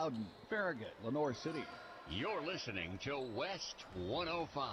Loudon, Farragut, Lenore City. You're listening to West 105.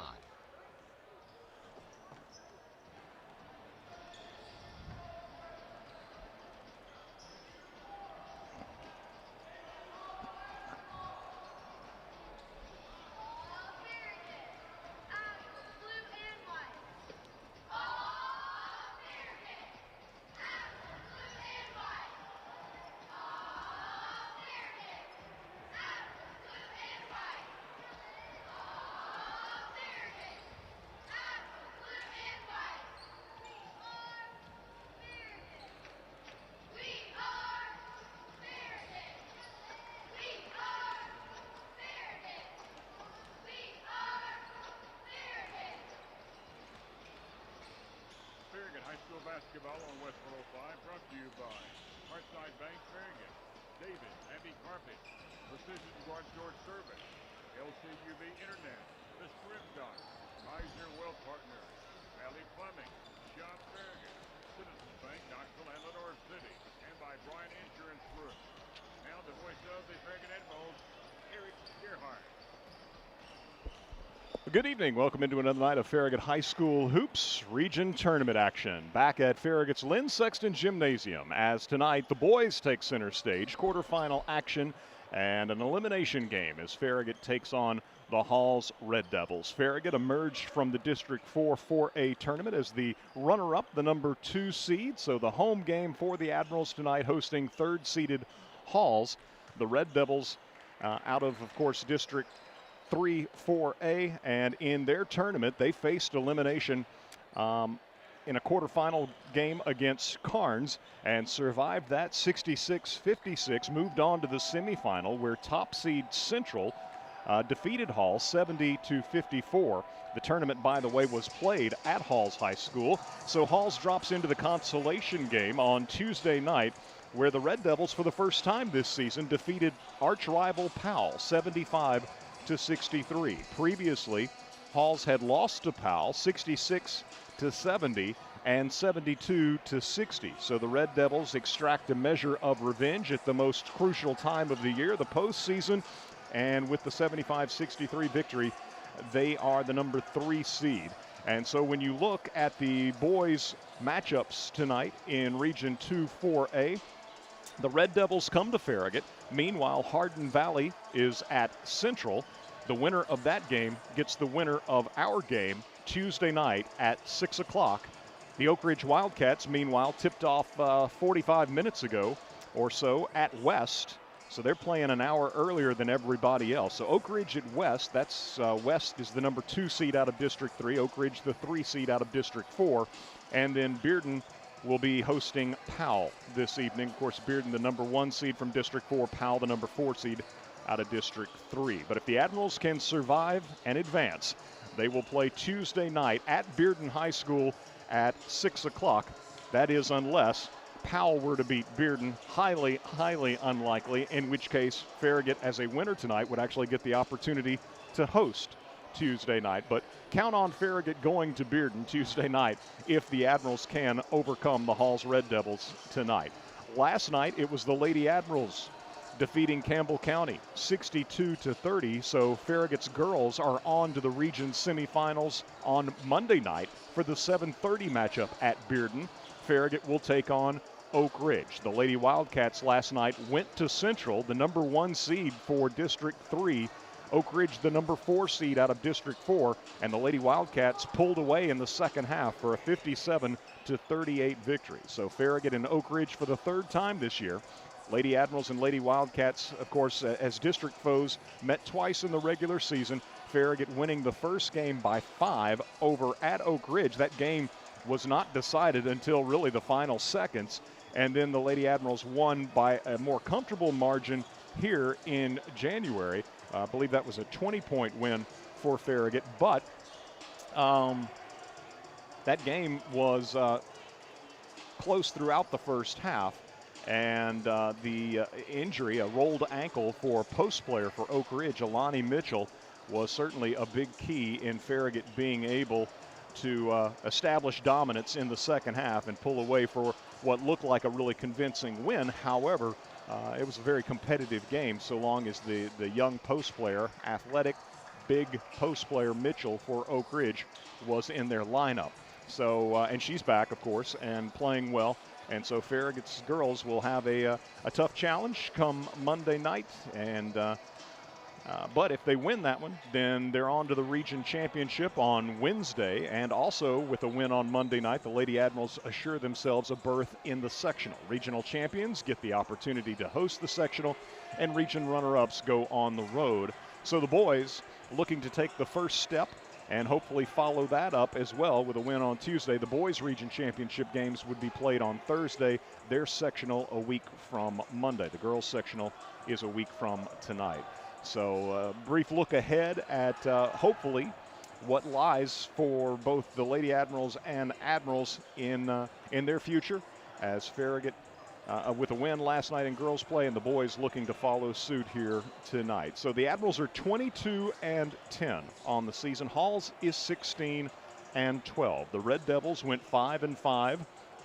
Basketball on West 105, brought to you by Heartside Bank Farragut, David Abbey Carpet, Precision Guard George Service, LCUV Internet, The Strip Dock, Meisner Wealth Partners, Valley Plumbing, Shop Farragut, Citizens Bank, Knoxville and Lenore City, and by Bryan Insurance Group. Now the voice of the Farragut Admirals, Eric Gerhardt. Good evening. Welcome into another night of Farragut High School Hoops Region Tournament action. Back at Farragut's Lynn Sexton Gymnasium as tonight the boys take center stage. Quarterfinal action and an elimination game as Farragut takes on the Hall's Red Devils. Farragut emerged from the District 4 4A tournament as the runner-up, the number 2 seed. So the home game for the Admirals tonight hosting third-seeded Halls. The Red Devils out of course, District 3 4A, and in their tournament they faced elimination in a quarterfinal game against Carnes and survived that 66-56, moved on to the semifinal where top seed Central defeated Hall 70-54. The tournament, by the way, was played at Halls High School, so Halls drops into the consolation game on Tuesday night where the Red Devils for the first time this season defeated arch rival Powell 75-63. Previously, Halls had lost to Powell 66-70 and 72-60. So the Red Devils extract a measure of revenge at the most crucial time of the year, the postseason, and with the 75-63 victory, they are the number 3 seed. And so when you look at the boys' matchups tonight in Region 2 4A, the Red Devils come to Farragut. Meanwhile, Hardin Valley is at Central. The winner of that game gets the winner of our game Tuesday night at 6 o'clock. The Oak Ridge Wildcats, meanwhile, tipped off 45 minutes ago or so at West. So they're playing an hour earlier than everybody else. So Oak Ridge at West, that's West is the number 2 seed out of District 3. Oak Ridge the 3 seed out of District 4. And then Bearden will be hosting Powell this evening. Of course, Bearden the number 1 seed from District 4, Powell the number 4 seed out of District 3. But if the Admirals can survive and advance, they will play Tuesday night at Bearden High School at 6 o'clock. That is unless Powell were to beat Bearden, highly, highly unlikely, in which case Farragut as a winner tonight would actually get the opportunity to host Tuesday night. But count on Farragut going to Bearden Tuesday night if the Admirals can overcome the Halls Red Devils tonight. Last night it was the Lady Admirals defeating Campbell County 62-30. So Farragut's girls are on to the region semifinals on Monday night for the 7:30 matchup at Bearden. Farragut will take on Oak Ridge. The Lady Wildcats last night went to Central, the number 1 seed for District 3. Oak Ridge, the number 4 seed out of District 4, and the Lady Wildcats pulled away in the second half for a 57-38 victory. So Farragut and Oak Ridge for the 3rd time this year. Lady Admirals and Lady Wildcats, of course, as district foes, met twice in the regular season. Farragut winning the first game by 5 over at Oak Ridge. That game was not decided until really the final seconds. And then the Lady Admirals won by a more comfortable margin here in January. I believe that was a 20-point win for Farragut. But that game was close throughout the first half. And the injury, a rolled ankle for post player for Oak Ridge, Alani Mitchell, was certainly a big key in Farragut being able to establish dominance in the second half and pull away for what looked like a really convincing win. However, it was a very competitive game so long as the young post player, athletic, big post player Mitchell for Oak Ridge was in their lineup. So, and she's back, of course, and playing well. And so Farragut's girls will have a tough challenge come Monday night. And but if they win that one, then they're on to the region championship on Wednesday. And also with a win on Monday night, the Lady Admirals assure themselves a berth in the sectional. Regional champions get the opportunity to host the sectional, and region runner-ups go on the road. So the boys looking to take the first step and hopefully follow that up as well with a win on Tuesday. The boys' region championship games would be played on Thursday. Their sectional a week from Monday. The girls' sectional is a week from tonight. So brief look ahead at hopefully what lies for both the Lady Admirals and Admirals in their future, as Farragut with a win last night in girls play, and the boys looking to follow suit here tonight. So the Admirals are 22-10 on the season. Halls is 16-12. The Red Devils went 5-5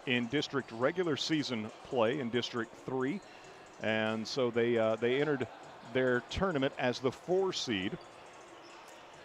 in district regular season play in District 3, and so they entered their tournament as the 4 seed.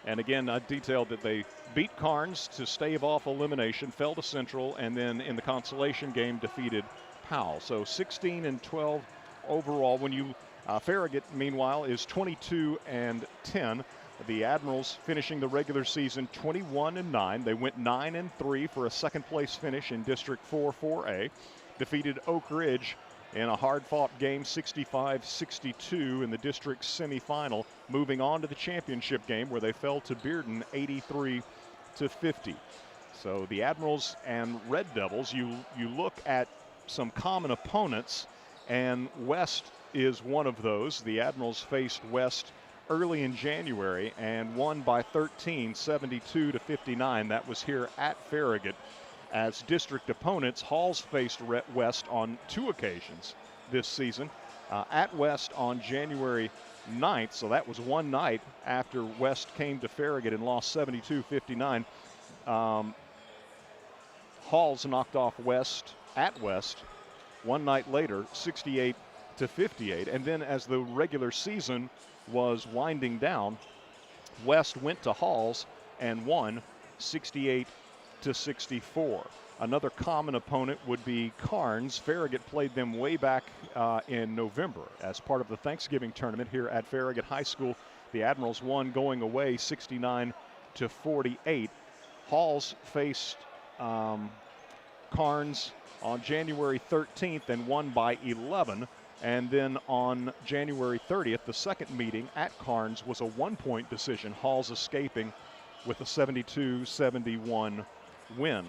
And again, I detailed that they beat Carnes to stave off elimination, fell to Central, and then in the consolation game defeated Powell. So 16-12 overall. When you Farragut, meanwhile, is 22-10. The Admirals finishing the regular season 21-9. They went 9-3 for a second place finish in District 4-4A. Defeated Oak Ridge in a hard-fought game, 65-62 in the district semifinal, moving on to the championship game where they fell to Bearden 83-50. So the Admirals and Red Devils, you look at some common opponents, and West is one of those. The Admirals faced West early in January and won by 13, 72-59. That was here at Farragut. As district opponents, Halls faced West on 2 occasions this season. At West on January 9th, so that was one night after West came to Farragut and lost 72-59. Halls knocked off West at West one night later, 68-58. And then as the regular season was winding down, West went to Halls and won 68-64. Another common opponent would be Carnes. Farragut played them way back in November as part of the Thanksgiving tournament here at Farragut High School. The Admirals won going away 69-48. Halls faced Carnes on January 13th and won by 11. And then on January 30th, the second meeting at Carnes was a 1-point decision, Halls escaping with a 72-71 win.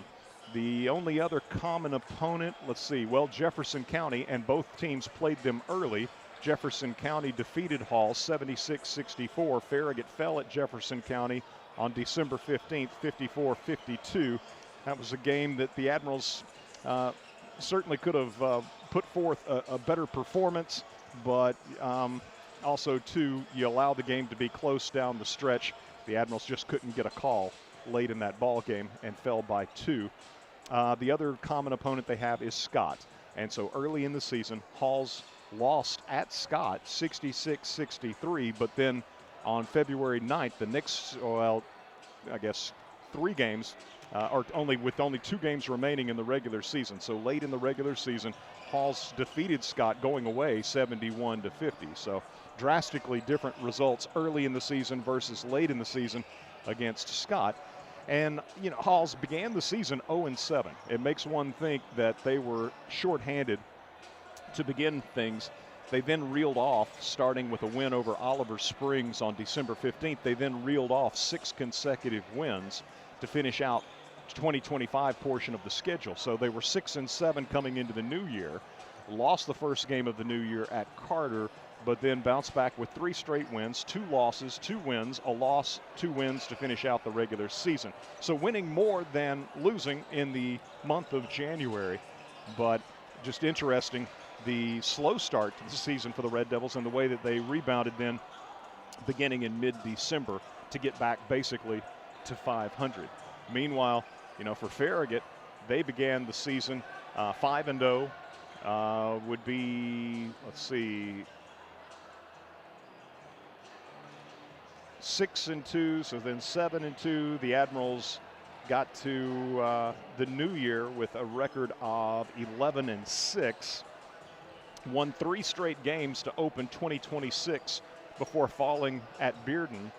The only other common opponent, let's see, well, Jefferson County, and both teams played them early. Jefferson County defeated Halls 76-64. Farragut fell at Jefferson County on December 15th, 54-52. That was a game that the Admirals certainly could have put forth a better performance, but also, too, you allow the game to be close down the stretch. The Admirals just couldn't get a call late in that ball game and fell by 2. The other common opponent they have is Scott. And so early in the season, Halls lost at Scott 66-63, but then on February 9th, the next, well, I guess 3 games, or only 2 games remaining in the regular season. So late in the regular season, Halls defeated Scott going away 71-50. So drastically different results early in the season versus late in the season against Scott. And, you know, Halls began the season 0-7. It makes one think that they were shorthanded to begin things. They then reeled off, starting with a win over Oliver Springs on December 15th. They then reeled off 6 consecutive wins to finish out 2025 portion of the schedule. So they were 6-7 coming into the new year, lost the first game of the new year at Carter, but then bounced back with 3 straight wins, 2 losses, 2 wins, a loss, 2 wins to finish out the regular season. So winning more than losing in the month of January, but just interesting, the slow start to the season for the Red Devils and the way that they rebounded then beginning in mid-December to get back basically to 500. Meanwhile, you know, for Farragut, they began the season 5-0, would be, let's see, 6-2, so then 7-2. The Admirals got to the new year with a record of 11-6, won 3 straight games to open 2026 before falling at Bearden,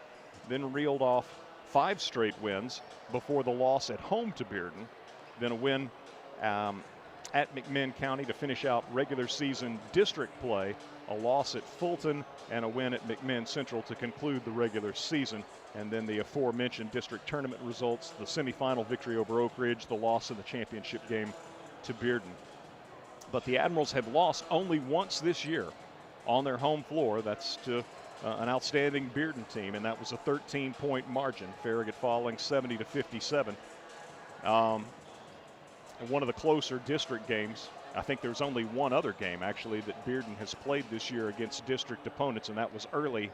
then reeled off 5 straight wins before the loss at home to Bearden, then a win at McMinn County to finish out regular season district play, a loss at Fulton, and a win at McMinn Central to conclude the regular season. And then the aforementioned district tournament results, the semifinal victory over Oak Ridge, the loss in the championship game to Bearden. But the Admirals have lost only once this year on their home floor. That's to an outstanding Bearden team, and that was a 13-point margin. Farragut falling 70-57. One of the closer district games. I think there's only one other game, actually, that Bearden has played this year against district opponents, and that was early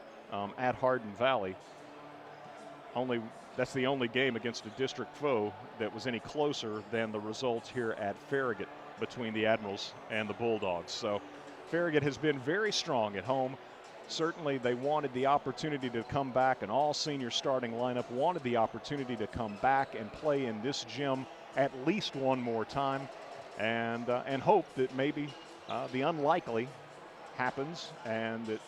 at Hardin Valley. That's the only game against a district foe that was any closer than the results here at Farragut between the Admirals and the Bulldogs. So Farragut has been very strong at home. Certainly they wanted the opportunity to come back, an all-senior starting lineup wanted the opportunity to come back and play in this gym at least one more time, and hope that maybe the unlikely happens and that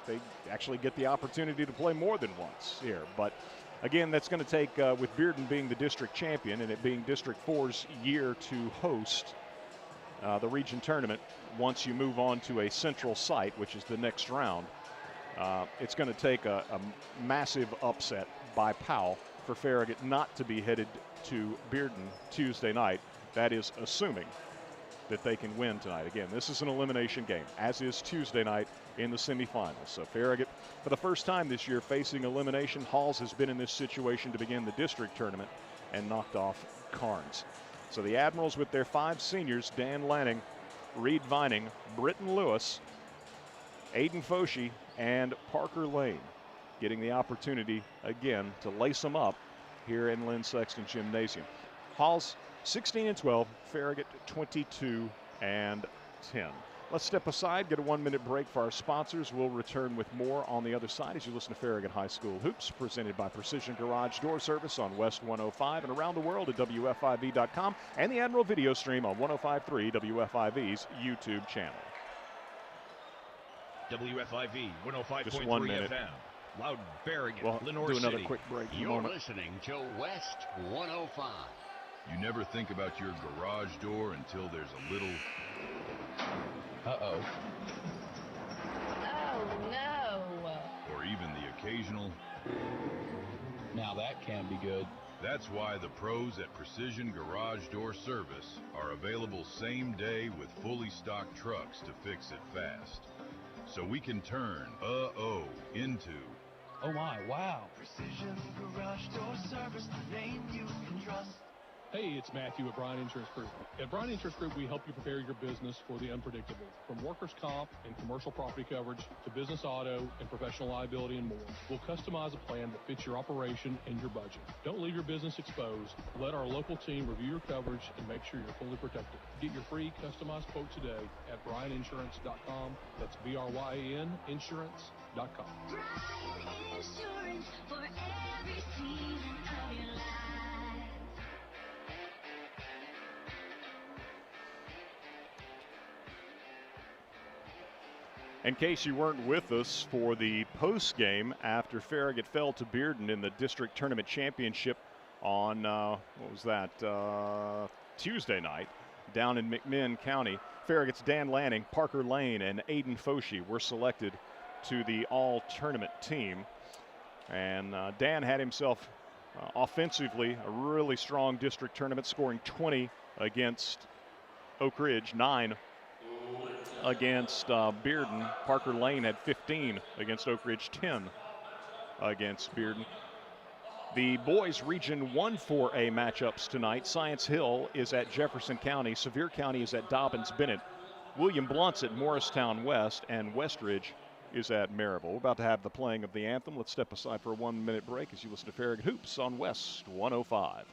they actually get the opportunity to play more than once here. But again, that's going to take, with Bearden being the district champion and it being District 4's year to host the region tournament, once you move on to a central site, which is the next round, it's going to take a massive upset by Powell for Farragut not to be headed to Bearden Tuesday night. That is assuming that they can win tonight. Again, this is an elimination game, as is Tuesday night in the semifinals. So Farragut, for the first time this year, facing elimination. Halls has been in this situation to begin the district tournament and knocked off Carnes. So the Admirals with their 5 seniors, Dan Lanning, Reed Vining, Britton Lewis, Aiden Foshee, and Parker Lane, getting the opportunity again to lace them up here in Lynn Sexton Gymnasium. Halls 16-12, Farragut 22-10. Let's step aside, get a 1-minute break for our sponsors. We'll return with more on the other side as you listen to Farragut High School Hoops, presented by Precision Garage Door Service on West 105 and around the world at WFIV.com and the Admiral video stream on 105.3 WFIV's YouTube channel. WFIV 105.3 Just 1 minute. FM. Loud Farragut, We'll Lenore do another City. quick break in a You're moment. listening to West 105. You never think about your garage door until there's a little... Uh-oh. Oh, no. or even the occasional... Now that can be good. That's why the pros at Precision Garage Door Service are available same day with fully stocked trucks to fix it fast. So we can turn into... Oh my, wow. Precision Garage Door Service, the name you can trust. Hey, it's Matthew at Bryan Insurance Group. At Bryan Insurance Group, we help you prepare your business for the unpredictable. From workers' comp and commercial property coverage to business auto and professional liability and more. We'll customize a plan that fits your operation and your budget. Don't leave your business exposed. Let our local team review your coverage and make sure you're fully protected. Get your free customized quote today at bryaninsurance.com. That's BRYN insurance.com. Bryan Insurance for every season of your life. In case you weren't with us for the post game after Farragut fell to Bearden in the district tournament championship on, what was that, Tuesday night down in McMinn County, Farragut's Dan Lanning, Parker Lane, and Aiden Foshee were selected to the all-tournament team. And Dan had himself offensively a really strong district tournament, scoring 20 against Oak Ridge, 9 against Bearden. Parker Lane had 15 against Oak Ridge, 10 against Bearden. The boys Region 1 4A matchups tonight. Science Hill is at Jefferson County. Sevier County is at Dobbins-Bennett. William Blunt's at Morristown West, and Westridge is at Maryville. We're about to have the playing of the anthem. Let's step aside for a 1-minute break as you listen to Farragut Hoops on West 105.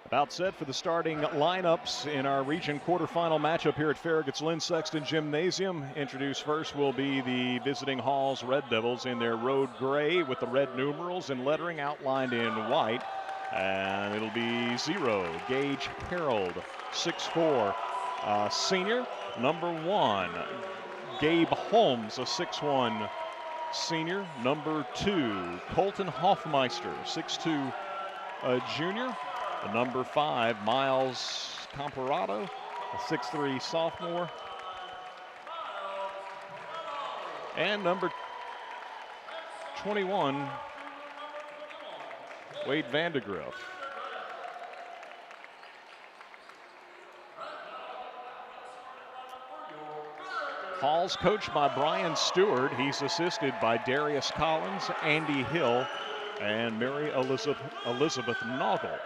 About set for the starting lineups in our region quarterfinal matchup here at Farragut's Lynn Sexton Gymnasium. Introduced first will be the visiting Halls Red Devils in their road gray with the red numerals and lettering outlined in white. And it'll be 0, Gage Harold, 6'4", senior. Number 1, Gabe Holmes, a 6'1", senior. Number 2, Colton Hoffmeister, 6'2", junior. Number 5, Miles Comparado, a 6'3" sophomore. And number 21, Wade Vandegrift. Hall's coached by Brian Stewart. He's assisted by Darius Collins, Andy Hill, and Mary Elizabeth Noggle.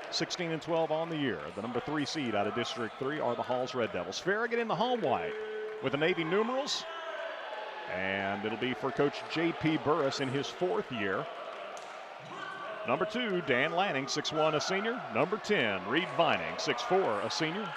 16-12 on the year. The number 3 seed out of District 3 are the Halls Red Devils. Farragut in the home white with the Navy numerals. And it'll be for Coach J.P. Burris in his 4th year. Number 2, Dan Lanning, 6'1", a senior. Number 10, Reed Vining, 6'4", a senior.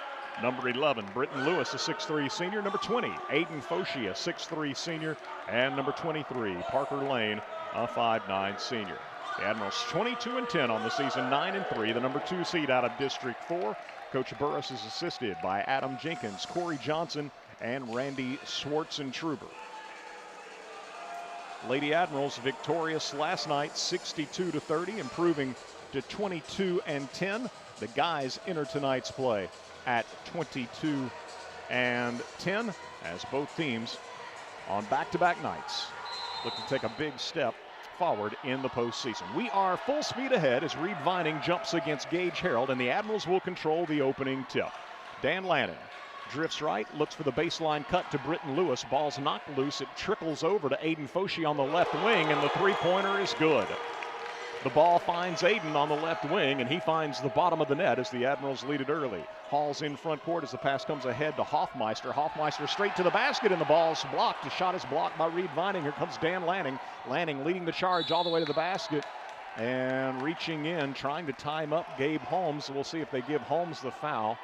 Number 11, Britton Lewis, a 6'3" senior. Number 20, Aiden Foshie, a 6'3" senior. And number 23, Parker Lane, a 5'9" senior. The Admirals 22-10 on the season, 9-3. The number 2 seed out of District 4. Coach Burris is assisted by Adam Jenkins, Corey Johnson, and Randy Schwartzentruber. Lady Admirals victorious last night, 62-30, improving to 22-10. The guys enter tonight's play at 22-10, as both teams on back-to-back nights look to take a big step forward in the postseason. We are full speed ahead as Reed Vining jumps against Gage Harold, and the Admirals will control the opening tip. Dan Lanning drifts right, looks for the baseline cut to Britton Lewis. Ball's knocked loose. It trickles over to Aiden Foshie on the left wing, and the three-pointer is good. The ball finds Aiden on the left wing, and he finds the bottom of the net as the Admirals lead it early. Hall's in front court as the pass comes ahead to Hoffmeister. Hoffmeister straight to the basket, and the ball's blocked. The shot is blocked by Reed Vining. Here comes Dan Lanning. Lanning leading the charge all the way to the basket and reaching in, trying to time up Gabe Holmes. We'll see if they give Holmes the foul.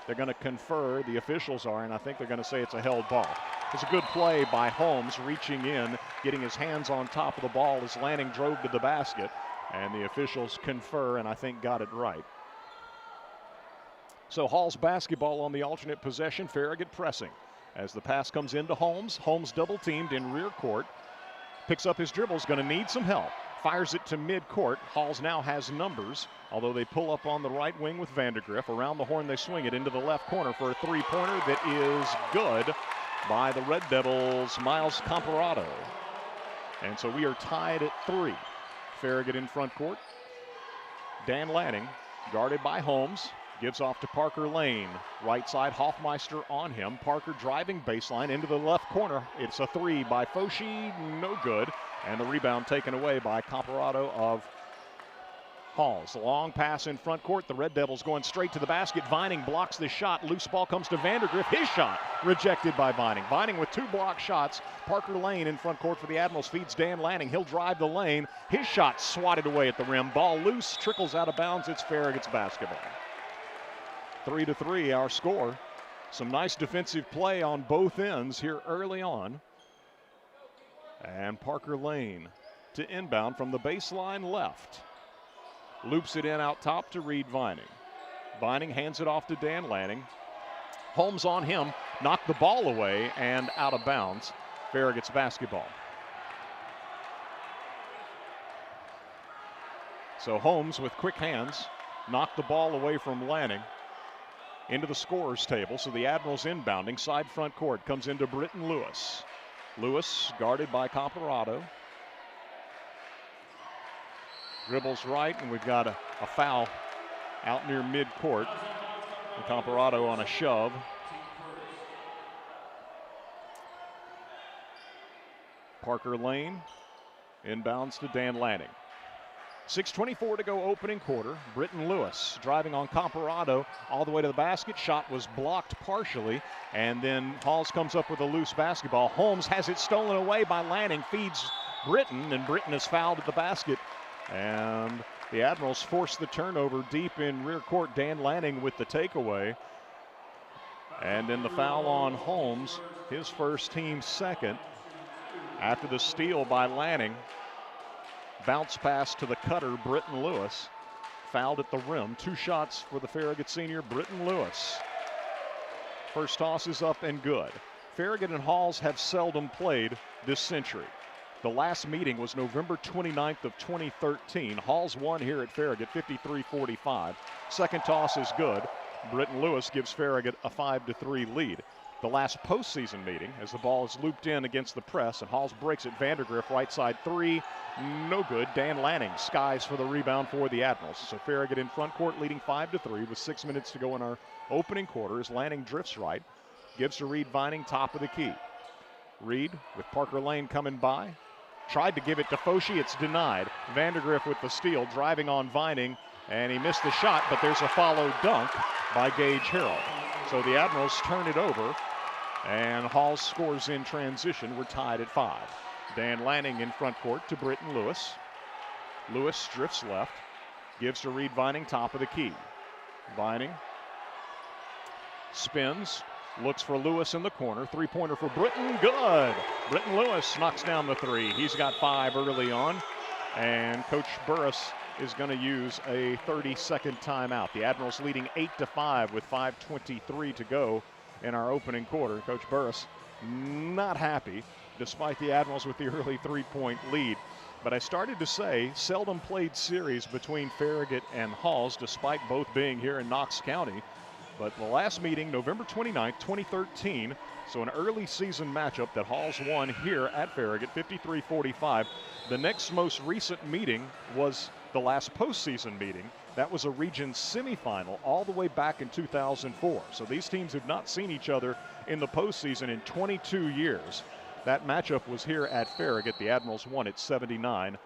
They're going to confer, the officials are, and I think they're going to say it's a held ball. It's a good play by Holmes, reaching in, getting his hands on top of the ball as Lanning drove to the basket. And the officials confer, and I think got it right. So Hall's basketball on the alternate possession. Farragut pressing as the pass comes into Holmes. Holmes double teamed in rear court. Picks up his dribbles, going to need some help. Fires it to mid-court. Halls now has numbers, although they pull up on the right wing with Vandegrift. Around the horn, they swing it into the left corner for a three-pointer that is good by the Red Devils' Miles Comparado. And so we are tied at 3. Farragut in front court. Dan Lanning, guarded by Holmes, gives off to Parker Lane. Right side, Hoffmeister on him. Parker driving baseline into the left corner. It's a 3 by Foshie, no good. And the rebound taken away by Comparado of Halls. A long pass in front court. The Red Devils going straight to the basket. Vining blocks the shot. Loose ball comes to Vandegrift. His shot rejected by Vining. Vining with 2 block shots. Parker Lane in front court for the Admirals feeds Dan Lanning. He'll drive the lane. His shot swatted away at the rim. Ball loose, trickles out of bounds. It's Farragut's basketball. 3-3 our score. Some nice defensive play on both ends here early on. And Parker Lane to inbound from the baseline left. Loops it in out top to Reed Vining. Vining hands it off to Dan Lanning. Holmes on him, knocked the ball away and out of bounds. Farragut's basketball. So Holmes with quick hands knocked the ball away from Lanning into the scorer's table. So the Admirals inbounding, side front court, comes into Britton Lewis. Lewis guarded by Comparado. Dribbles right, and we've got a foul out near mid-court. Comparado on a shove. Parker Lane inbounds to Dan Lanning. 6:24 to go opening quarter. Britton Lewis driving on Comparado all the way to the basket. Shot was blocked partially, and then Halls comes up with a loose basketball. Holmes has it stolen away by Lanning, feeds Britton, and Britton is fouled at the basket. And The Admirals forced the turnover deep in rear court. Dan Lanning with the takeaway. And then the foul on Holmes, his first, team second. After the steal by Lanning. Bounce pass to the cutter, Britton Lewis. Fouled at the rim. 2 shots for the Farragut senior, Britton Lewis. First toss is up and good. Farragut and Halls have seldom played this century. The last meeting was November 29th of 2013. Halls won here at Farragut 53-45. Second toss is good. Britton Lewis gives Farragut a 5-3 lead. The last postseason meeting, as the ball is looped in against the press, and Halls breaks it. Vandergriff, right side 3, no good. Dan Lanning skies for the rebound for the Admirals. So Farragut in front court leading 5-3 with 6 minutes to go in our opening quarter as Lanning drifts right, gives to Reed Vining, top of the key. Reed with Parker Lane coming by. Tried to give it to Foshee, it's denied. Vandergriff with the steal, driving on Vining, and he missed the shot, but there's a follow dunk by Gage Harold. So the Admirals turn it over, and Halls scores in transition. We're tied at 5. Dan Lanning in front court to Britton Lewis. Lewis drifts left, gives to Reed Vining, top of the key. Vining spins, looks for Lewis in the corner. 3-pointer for Britton, good. Britton Lewis knocks down the 3. He's got 5 early on, and Coach Burris is going to use a 30-second timeout. The Admirals leading 8-5 with 5:23 to go in our opening quarter. Coach Burris not happy, despite the Admirals with the early 3-point lead. But I started to say, seldom played series between Farragut and Halls, despite both being here in Knox County. But the last meeting, November 29th, 2013, so an early season matchup that Halls won here at Farragut, 53-45. The next most recent meeting was the last postseason meeting. That was a region semifinal all the way back in 2004. So these teams have not seen each other in the postseason in 22 years. That matchup was here at Farragut. The Admirals won it 79-75.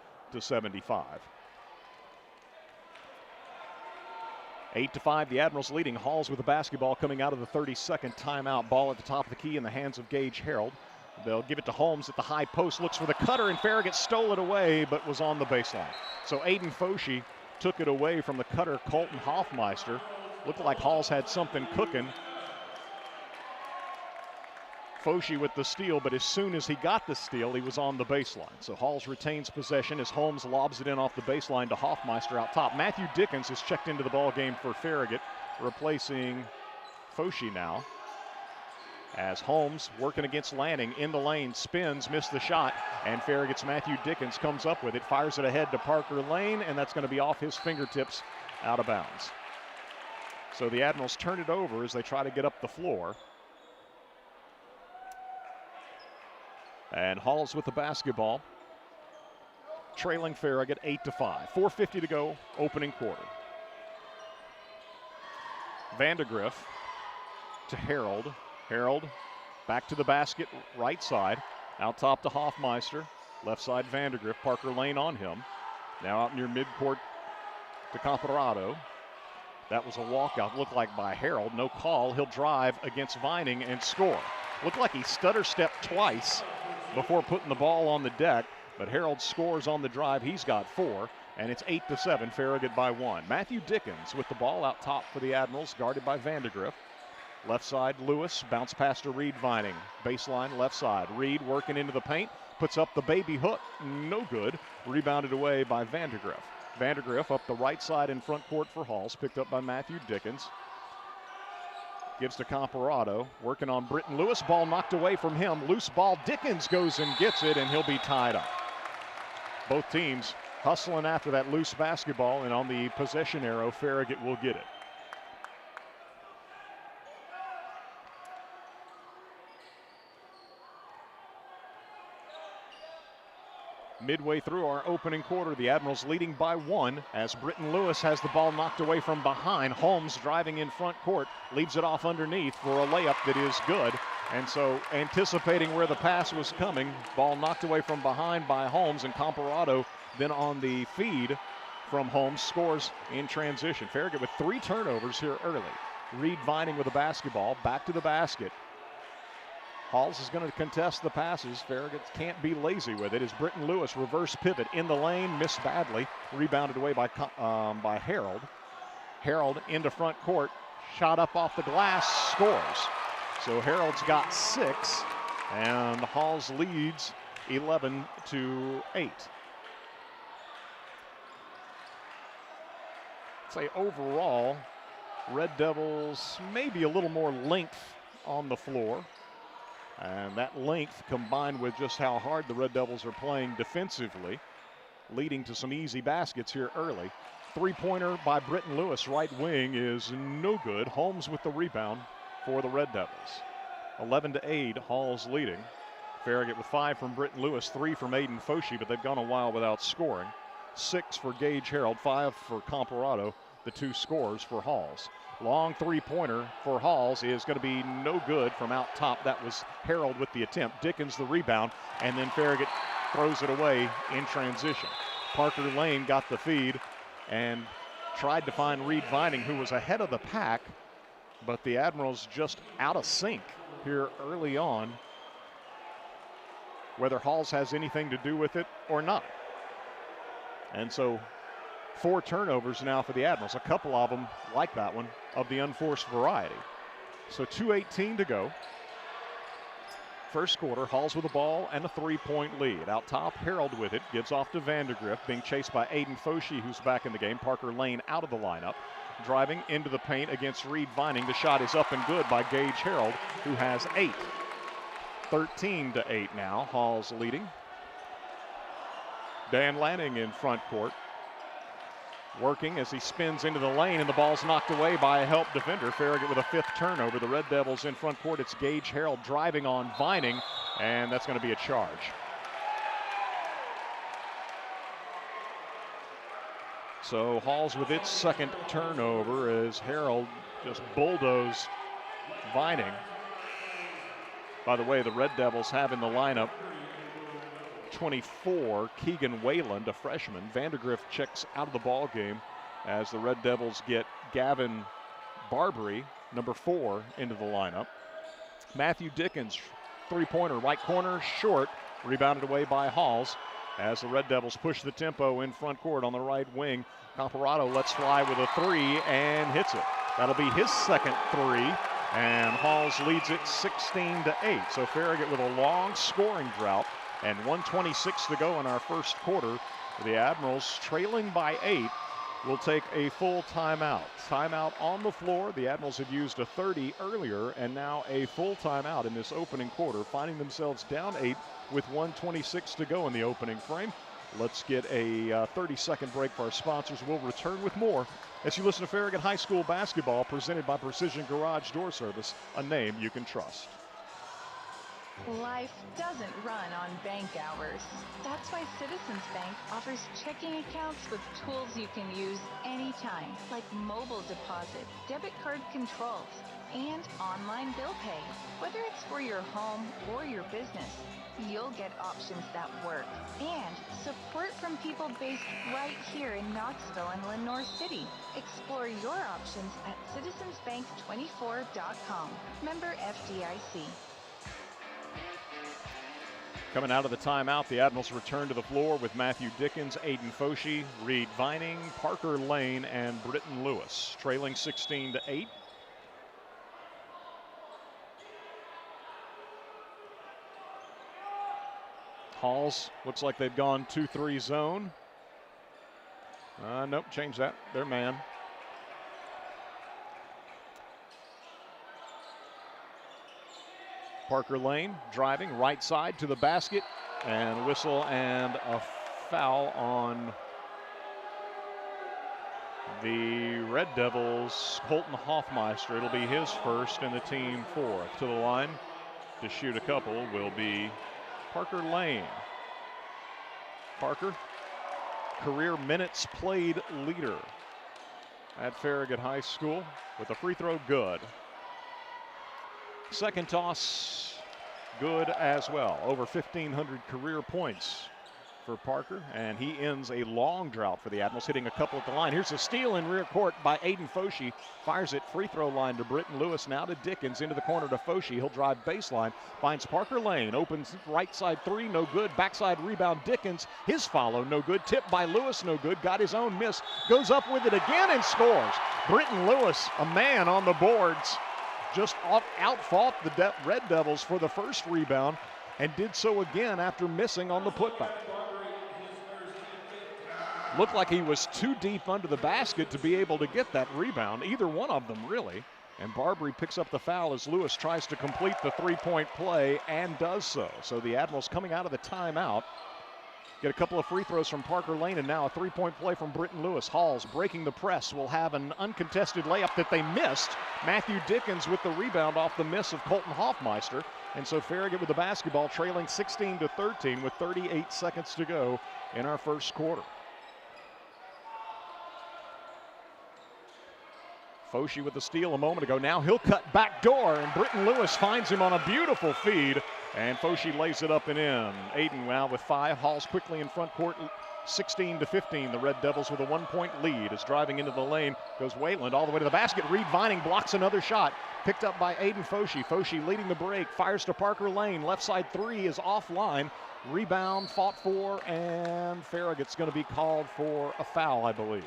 8-5, the Admirals leading. Halls with the basketball coming out of the 32nd timeout. Ball at the top of the key in the hands of Gage Harold. They'll give it to Holmes at the high post. Looks for the cutter, and Farragut stole it away, but was on the baseline. So Aiden Foshee took it away from the cutter, Colton Hoffmeister. Looked like Halls had something cooking. Foshee with the steal, but as soon as he got the steal, he was on the baseline. So Halls retains possession as Holmes lobs it in off the baseline to Hoffmeister out top. Matthew Dickens has checked into the ball game for Farragut, replacing Foshee now. As Holmes working against Lanning in the lane, spins, missed the shot, and Farragut's Matthew Dickens comes up with it, fires it ahead to Parker Lane, and that's going to be off his fingertips, out of bounds. So the Admirals turn it over as they try to get up the floor. And Halls with the basketball, trailing Farragut 8-5. 4:50 to go, opening quarter. Vandergriff to Harold. Harold back to the basket, right side. Out top to Hoffmeister. Left side Vandergriff. Parker Lane on him. Now out near midcourt to Comparado. That was a walkout, looked like by Harold. No call. He'll drive against Vining and score. Looked like he stutter stepped twice before putting the ball on the deck, but Harold scores on the drive. He's got 4, and it's 8-7, Farragut by 1. Matthew Dickens with the ball out top for the Admirals, guarded by Vandergriff. Left side, Lewis, bounce pass to Reed Vining. Baseline, left side. Reed working into the paint, puts up the baby hook, no good. Rebounded away by Vandergriff. Vandergriff up the right side in front court for Halls, picked up by Matthew Dickens. Gives to Comparado, working on Britton Lewis. Ball knocked away from him. Loose ball. Dickens goes and gets it, and he'll be tied up. Both teams hustling after that loose basketball, and on the possession arrow, Farragut will get it. Midway through our opening quarter, the Admirals leading by 1 as Britton Lewis has the ball knocked away from behind. Holmes driving in front court, leaves it off underneath for a layup that is good. And so anticipating where the pass was coming, ball knocked away from behind by Holmes, and Comparado then on the feed from Holmes scores in transition. Farragut with 3 turnovers here early. Reed Vining with the basketball, back to the basket. Halls is going to contest the passes. Farragut can't be lazy with it. As Britton Lewis reverse pivot in the lane, missed badly. Rebounded away by Harold. Harold into front court. Shot up off the glass, scores. So Harold's got 6, and Halls leads 11-8. Say overall, Red Devils maybe a little more length on the floor. And that length combined with just how hard the Red Devils are playing defensively, leading to some easy baskets here early. Three-pointer by Britton Lewis, right wing, is no good. Holmes with the rebound for the Red Devils. 11-8, Halls leading. Farragut with 5 from Britton Lewis, 3 from Aiden Foshee, but they've gone a while without scoring. 6 for Gage Harold, 5 for Comparado, the 2 scores for Halls. Long three-pointer for Halls is going to be no good from out top. That was Harold with the attempt. Dickens the rebound, and then Farragut throws it away in transition. Parker Lane got the feed and tried to find Reed Vining, who was ahead of the pack, but the Admirals just out of sync here early on, whether Halls has anything to do with it or not. And so 4 turnovers now for the Admirals, a couple of them like that one of the unforced variety. So 2:18 to go. First quarter, Halls with the ball and a 3-point lead. Out top, Harold with it, gives off to Vandergrift, being chased by Aiden Foshee, who's back in the game. Parker Lane out of the lineup, driving into the paint against Reed Vining. The shot is up and good by Gage Harold, who has 8. 13-8 now, Halls leading. Dan Lanning in front court, working as he spins into the lane, and the ball's knocked away by a help defender. Farragut with a 5th turnover. The Red Devils in front court. It's Gage Harold driving on Vining, and that's going to be a charge. So Halls with its 2nd turnover as Harold just bulldozed Vining. By the way, the Red Devils have in the lineup 24, Keegan Wayland, a freshman. Vandergrift checks out of the ball game as the Red Devils get Gavin Barbary, number 4, into the lineup. Matthew Dickens, three-pointer, right corner, short, rebounded away by Halls as the Red Devils push the tempo in front court on the right wing. Comparado lets fly with a 3 and hits it. That'll be his 2nd 3, and Halls leads it 16-8. So Farragut with a long scoring drought, and 1:26 to go in our first quarter. The Admirals, trailing by 8, will take a full timeout. Timeout on the floor. The Admirals had used a 30 earlier, and now a full timeout in this opening quarter, finding themselves down 8 with 1:26 to go in the opening frame. Let's get a 30-second break for our sponsors. We'll return with more as you listen to Farragut High School basketball, presented by Precision Garage Door Service, a name you can trust. Life doesn't run on bank hours. That's why Citizens Bank offers checking accounts with tools you can use anytime, like mobile deposit, debit card controls, and online bill pay. Whether it's for your home or your business, you'll get options that work. And support from people based right here in Knoxville and Lenore City. Explore your options at citizensbank24.com. Member FDIC. Coming out of the timeout, the Admirals return to the floor with Matthew Dickens, Aiden Foshee, Reed Vining, Parker Lane, and Britton Lewis, trailing 16-8. Halls looks like they've gone 2-3 zone. Nope, change that. They're man. Parker Lane driving right side to the basket, and whistle and a foul on the Red Devils. Colton Hoffmeister, it'll be his first and the team 4th. To the line to shoot a couple will be Parker Lane. Parker, career minutes played leader at Farragut High School with a free throw good. Second toss, good as well. Over 1,500 career points for Parker, and he ends a long drought for the Admirals, hitting a couple at the line. Here's a steal in rear court by Aiden Foshee. Fires it free throw line to Britton Lewis, now to Dickens, into the corner to Foshee. He'll drive baseline, finds Parker Lane, opens right side three, no good. Backside rebound, Dickens, his follow, no good. Tipped by Lewis, no good. Got his own miss, goes up with it again and scores. Britton Lewis, a man on the boards, just outfought the Red Devils for the first rebound, and did so again after missing on the putback. Looked like he was too deep under the basket to be able to get that rebound, either one of them really. And Barbary picks up the foul as Lewis tries to complete the three-point play and does so. So the Admirals coming out of the timeout get a couple of free throws from Parker Lane, and now a three-point play from Britton Lewis. Halls breaking the press will have an uncontested layup that they missed. Matthew Dickens with the rebound off the miss of Colton Hoffmeister. And so Farragut with the basketball, trailing 16-13 with 38 seconds to go in our first quarter. Foshee with the steal a moment ago. Now he'll cut back door, and Britton Lewis finds him on a beautiful feed, and Foshee lays it up and in. Aiden now with 5. Halls quickly in front court, 16-15. The Red Devils with a 1-point lead. Is driving into the lane, goes Wayland all the way to the basket. Reed Vining blocks another shot. Picked up by Aiden Foshee. Foshee leading the break, fires to Parker Lane. Left side three is offline. Rebound fought for, and Farragut's going to be called for a foul, I believe.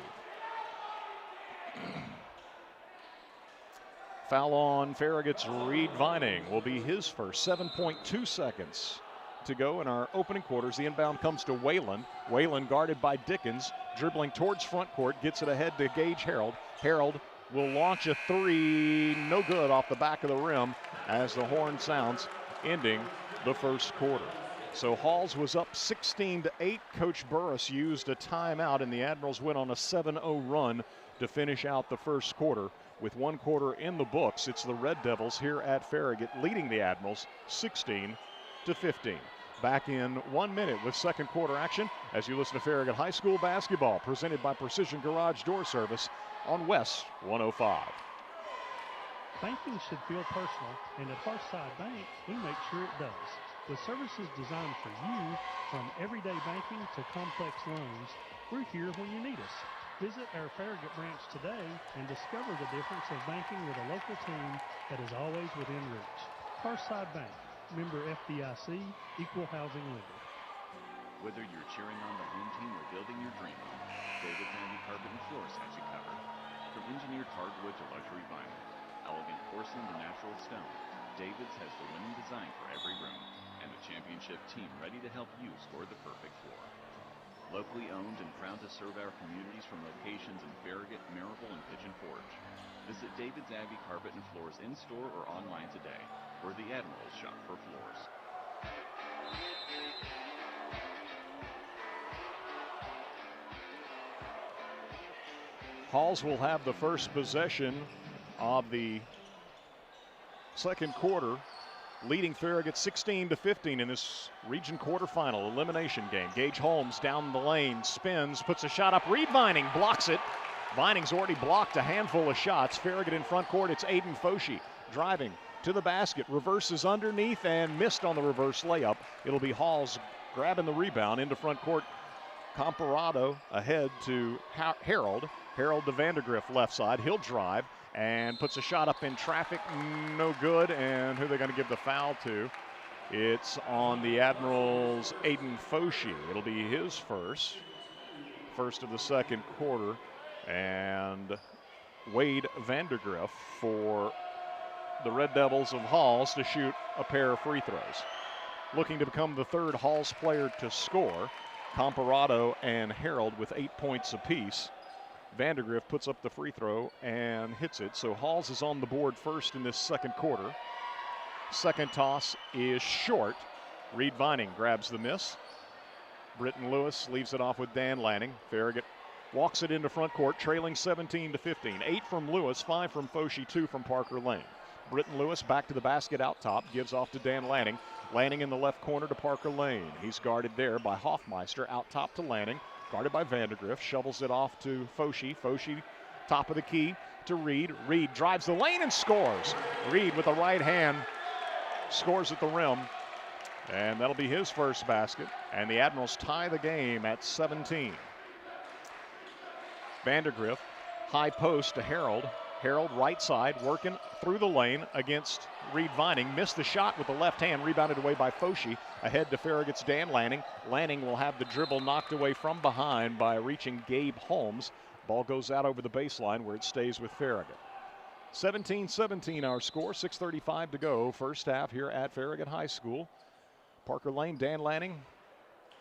Foul on Farragut's Reed Vining will be his first. 7.2 seconds to go in our opening quarters. The inbound comes to Wayland. Wayland guarded by Dickens, dribbling towards front court, gets it ahead to Gage Harold. Harold will launch a three, no good, off the back of the rim as the horn sounds, ending the first quarter. So Halls was up 16-8. Coach Burris used a timeout, and the Admirals went on a 7-0 run to finish out the first quarter. With 1 quarter in the books, it's the Red Devils here at Farragut leading the Admirals 16-15. Back in 1 minute with second quarter action as you listen to Farragut High School basketball, presented by Precision Garage Door Service on West 105. Banking should feel personal, and at Hearthside Bank, we make sure it does. With services designed for you, from everyday banking to complex loans, we're here when you need us. Visit our Farragut branch today and discover the difference of banking with a local team that is always within reach. Hearthside Bank, member FDIC, equal housing lender. Whether you're cheering on the home team or building your dream home, David's Andy Carpet and Floors has you covered. From engineered hardwood to luxury vinyl, elegant porcelain to natural stone, David's has the winning design for every room and a championship team ready to help you score the perfect floor. Locally owned and proud to serve our communities from locations in Farragut, Maryville, and Pigeon Forge. Visit David's Abbey Carpet and Floors in-store or online today, where the Admirals shop for floors. Halls will have the first possession of the second quarter, leading Farragut 16-15 in this region quarterfinal elimination game. Gage Holmes down the lane, spins, puts a shot up. Reed Vining blocks it. Vining's already blocked a handful of shots. Farragut in front court, it's Aiden Foshee driving to the basket, reverses underneath and missed on the reverse layup. It'll be Halls grabbing the rebound into front court. Comparado ahead to Harold. Harold to Vandergriff left side. He'll drive and puts a shot up in traffic, no good. And who are they going to give the foul to? It's on the Admirals' Aiden Foshee. It'll be his first of the second quarter. And Wade Vandergriff for the Red Devils of Halls to shoot a pair of free throws. Looking to become the third Halls player to score, Comparado and Harold with 8 points apiece. Vandergriff puts up the free throw and hits it. So Halls is on the board first in this second quarter. Second toss is short. Reed Vining grabs the miss. Britton Lewis leaves it off with Dan Lanning. Farragut walks it into front court, trailing 17-15. 8 from Lewis, 5 from Foshee, 2 from Parker Lane. Britton Lewis back to the basket out top, gives off to Dan Lanning. Lanning in the left corner to Parker Lane. He's guarded there by Hoffmeister, out top to Lanning. Guarded by Vandergriff, shovels it off to Foshee. Foshee, top of the key to Reed. Reed drives the lane and scores. Reed with the right hand scores at the rim. And that'll be his first basket. And the Admirals tie the game at 17. Vandergriff, high post to Harold. Harold right side, working through the lane against Reed Vining. Missed the shot with the left hand, rebounded away by Foshi. Ahead to Farragut's Dan Lanning. Lanning will have the dribble knocked away from behind by reaching Gabe Holmes. Ball goes out over the baseline where it stays with Farragut. 17-17 our score, 6:35 to go. First half here at Farragut High School. Parker Lane, Dan Lanning,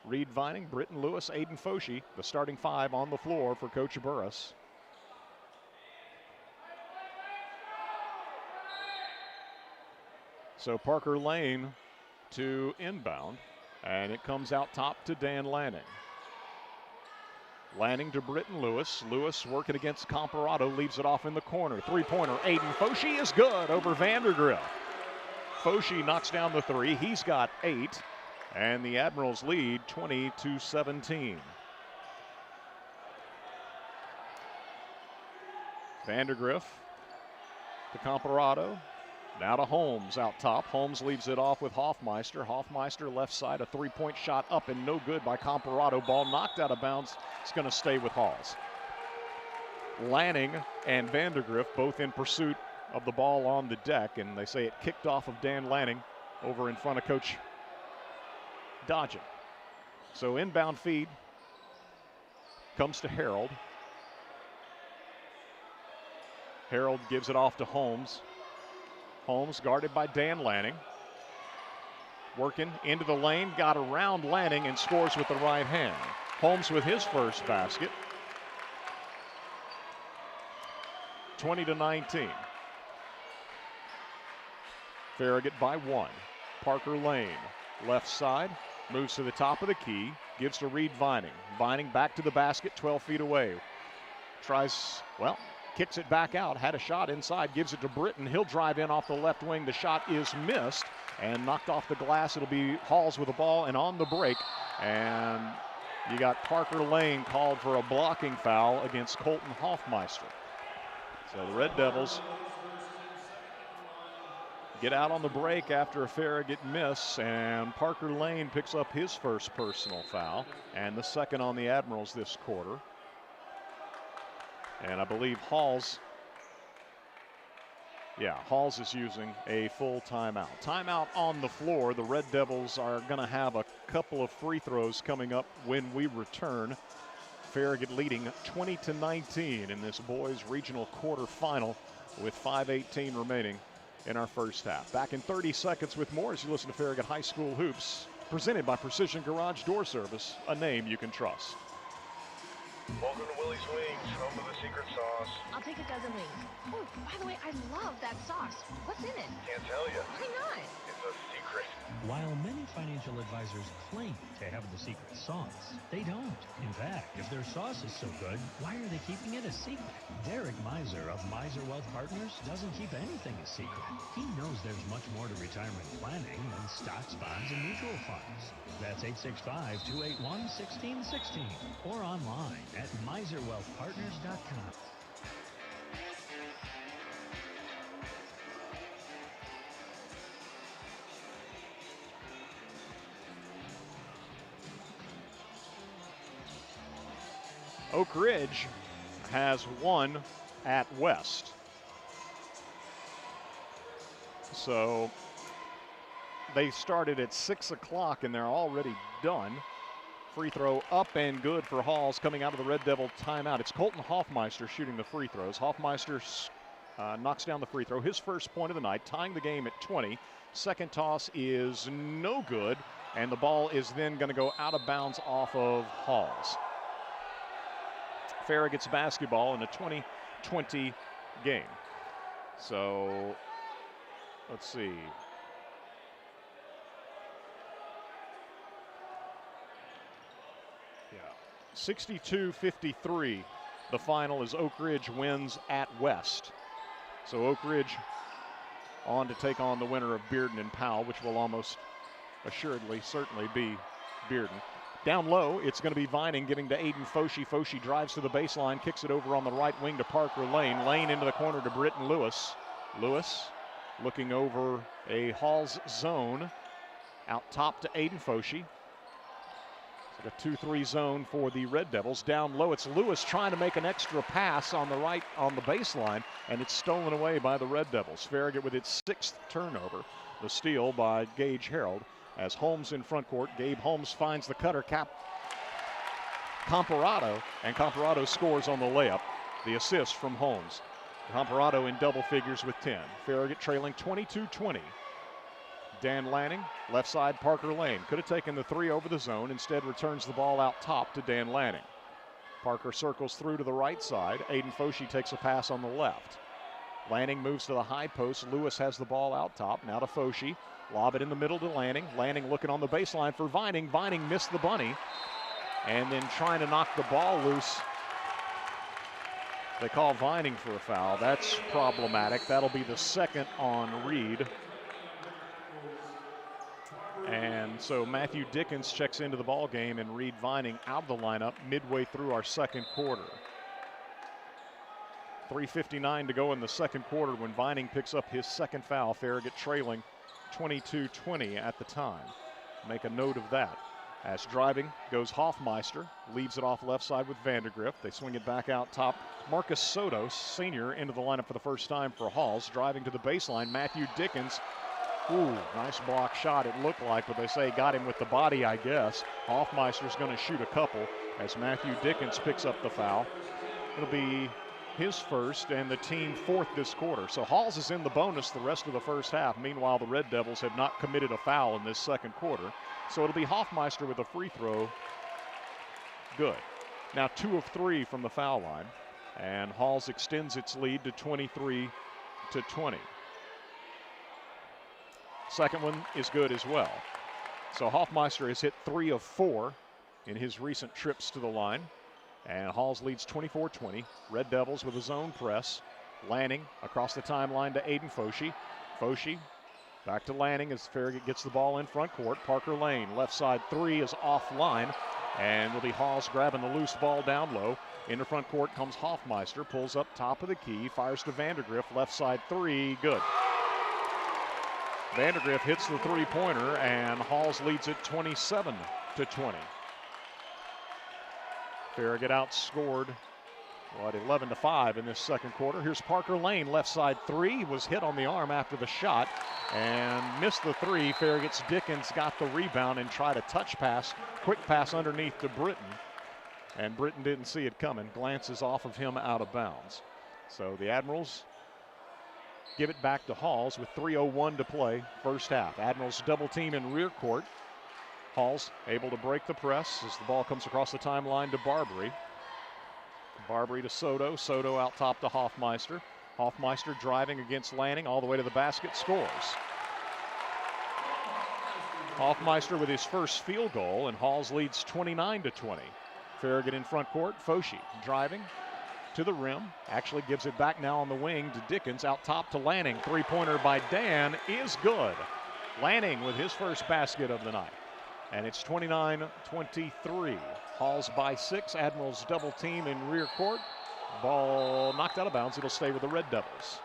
Reed Vining, Britton Lewis, Aiden Foshi, the starting five on the floor for Coach Burris. So Parker Lane to inbound, and it comes out top to Dan Lanning. Lanning to Britton Lewis. Lewis working against Comparado, leaves it off in the corner. Three-pointer, Aiden Foshi is good over Vandergriff. Foshi knocks down the three. He's got 8, and the Admirals lead 20-17. Vandergriff to Comparado. Now to Holmes out top. Holmes leaves it off with Hoffmeister. Hoffmeister left side, a three-point shot up and no good by Comparado. Ball knocked out of bounds. It's going to stay with Halls. Lanning and Vandergriff both in pursuit of the ball on the deck, and they say it kicked off of Dan Lanning over in front of Coach Dodgen. So inbound feed comes to Harold. Harold gives it off to Holmes. Holmes guarded by Dan Lanning. Working into the lane, got around Lanning and scores with the right hand. Holmes with his first basket. 20-19. Farragut by 1. Parker Lane, left side, moves to the top of the key, gives to Reed Vining. Vining back to the basket, 12 feet away. Tries, well, kicks it back out, had a shot inside, gives it to Britton. He'll drive in off the left wing. The shot is missed and knocked off the glass. It'll be Halls with the ball and on the break. And you got Parker Lane called for a blocking foul against Colton Hoffmeister. So the Red Devils get out on the break after a Farragut miss, and Parker Lane picks up his first personal foul and the second on the Admirals this quarter. And I believe Halls is using a full timeout. Timeout on the floor. The Red Devils are going to have a couple of free throws coming up when we return. Farragut leading 20-19 in this boys regional quarterfinal with 5:18 remaining in our first half. Back in 30 seconds with more as you listen to Farragut High School Hoops, presented by Precision Garage Door Service, a name you can trust. Welcome to Willie's Wings, home of the secret sauce. I'll take a dozen wings. Oh, by the way, I love that sauce. What's in it? Can't tell you. Why not? It's a secret. While many financial advisors claim to have the secret sauce, they don't. In fact, if their sauce is so good, why are they keeping it a secret? Derek Miser of Miser Wealth Partners doesn't keep anything a secret. He knows there's much more to retirement planning than stocks, bonds, and mutual funds. That's 865-281-1616 or online at miserwealthpartners.com. Oak Ridge has won at West. So they started at 6 o'clock and they're already done. Free throw up and good for Halls coming out of the Red Devil timeout. It's Colton Hoffmeister shooting the free throws. Hoffmeister knocks down the free throw. His first point of the night, tying the game at 20. Second toss is no good, and the ball is then going to go out of bounds off of Halls. Farragut's basketball in a 20-20 game. So let's see. Yeah, 62-53. The final as Oak Ridge wins at West. So Oak Ridge on to take on the winner of Bearden and Powell, which will almost assuredly certainly be Bearden. Down low, it's going to be Vining giving to Aiden Foshi. Foshi drives to the baseline, kicks it over on the right wing to Parker Lane. Lane into the corner to Britton Lewis. Lewis looking over a Halls zone. Out top to Aiden Foshee. It's like a 2-3 zone for the Red Devils. Down low, it's Lewis trying to make an extra pass on the right on the baseline, and it's stolen away by the Red Devils. Farragut with its 6th turnover. The steal by Gage Harold as Holmes in front court. Gabe Holmes finds the cutter, Comparado, and Comparado scores on the layup. The assist from Holmes. Comparado in double figures with 10. Farragut trailing 22-20. Dan Lanning, left side, Parker Lane. Could have taken the 3 over the zone. Instead returns the ball out top to Dan Lanning. Parker circles through to the right side. Aiden Foshee takes a pass on the left. Lanning moves to the high post. Lewis has the ball out top. Now to Foshee. Lob it in the middle to Lanning. Lanning looking on the baseline for Vining. Vining missed the bunny. And then trying to knock the ball loose. They call Vining for a foul. That's problematic. That'll be the 2nd on Reed. And so Matthew Dickens checks into the ball game and Reed Vining out of the lineup midway through our 2nd quarter. 3:59 to go in the 2nd quarter when Vining picks up his 2nd foul. Farragut trailing 22-20 at the time. Make a note of that. As driving goes Hoffmeister, leaves it off left side with Vandergrift. They swing it back out top. Marcus Soto, senior, into the lineup for the first time for Halls. Driving to the baseline, Matthew Dickens. Ooh, nice block shot it looked like, but they say got him with the body, I guess. Hoffmeister's going to shoot a couple as Matthew Dickens picks up the foul. It'll be his 1st and the team 4th this quarter. So Halls is in the bonus the rest of the first half. Meanwhile, the Red Devils have not committed a foul in this 2nd quarter. So it'll be Hoffmeister with a free throw. Good. Now 2 of 3 from the foul line. And Halls extends its lead to 23-20. 2nd one is good as well. So Hoffmeister has hit 3 of 4 in his recent trips to the line. And Halls leads 24-20. Red Devils with a zone press. Lanning across the timeline to Aiden Foshee. Foshee back to Lanning as Farragut gets the ball in front court. Parker Lane, left side 3 is offline. And will be Halls grabbing the loose ball down low. Into front court comes Hoffmeister, pulls up top of the key, fires to Vandergrift, left side 3, good. Vandergrift hits the 3-pointer and Halls leads it 27-20. Farragut outscored, 11-5 in this 2nd quarter. Here's Parker Lane, left side 3, was hit on the arm after the shot and missed the 3. Farragut's Dickens got the rebound and tried a touch pass, quick pass underneath to Britton. And Britton didn't see it coming, glances off of him out of bounds. So the Admirals give it back to Halls with 3:01 to play, first half. Admirals double team in rear court. Halls able to break the press as the ball comes across the timeline to Barbary. Barbary to Soto. Soto out top to Hoffmeister. Hoffmeister driving against Lanning all the way to the basket, scores. Hoffmeister with his 1st field goal, and Halls leads 29-20. Farragut in front court. Foshee driving to the rim. Actually gives it back now on the wing to Dickens. Out top to Lanning. 3-pointer by Dan is good. Lanning with his 1st basket of the night. And it's 29-23. Halls by 6. Admirals double team in rear court. Ball knocked out of bounds. It'll stay with the Red Devils.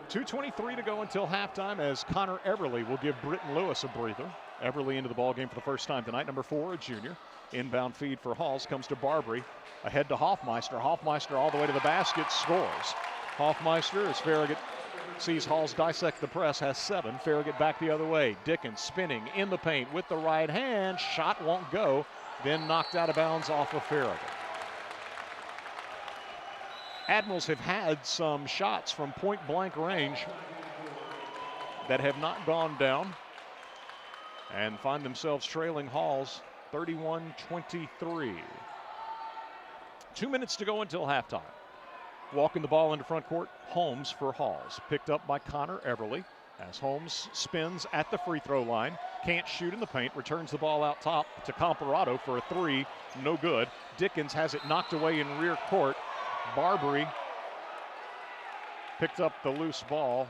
2:23 to go until halftime as Connor Everly will give Britton Lewis a breather. Everly into the ball game for the first time tonight. Number 4, a junior. Inbound feed for Halls comes to Barbary. Ahead to Hoffmeister. Hoffmeister all the way to the basket, scores. Hoffmeister, as Farragut sees Halls dissect the press, has 7. Farragut back the other way. Dickens spinning in the paint with the right hand. Shot won't go. Then knocked out of bounds off of Farragut. Admirals have had some shots from point blank range that have not gone down and find themselves trailing Halls 31-23. 2 minutes to go until halftime. Walking the ball into front court, Holmes for Halls. Picked up by Connor Everly as Holmes spins at the free throw line. Can't shoot in the paint, returns the ball out top to Comparado for a 3, no good. Dickens has it knocked away in rear court. Barbary picked up the loose ball.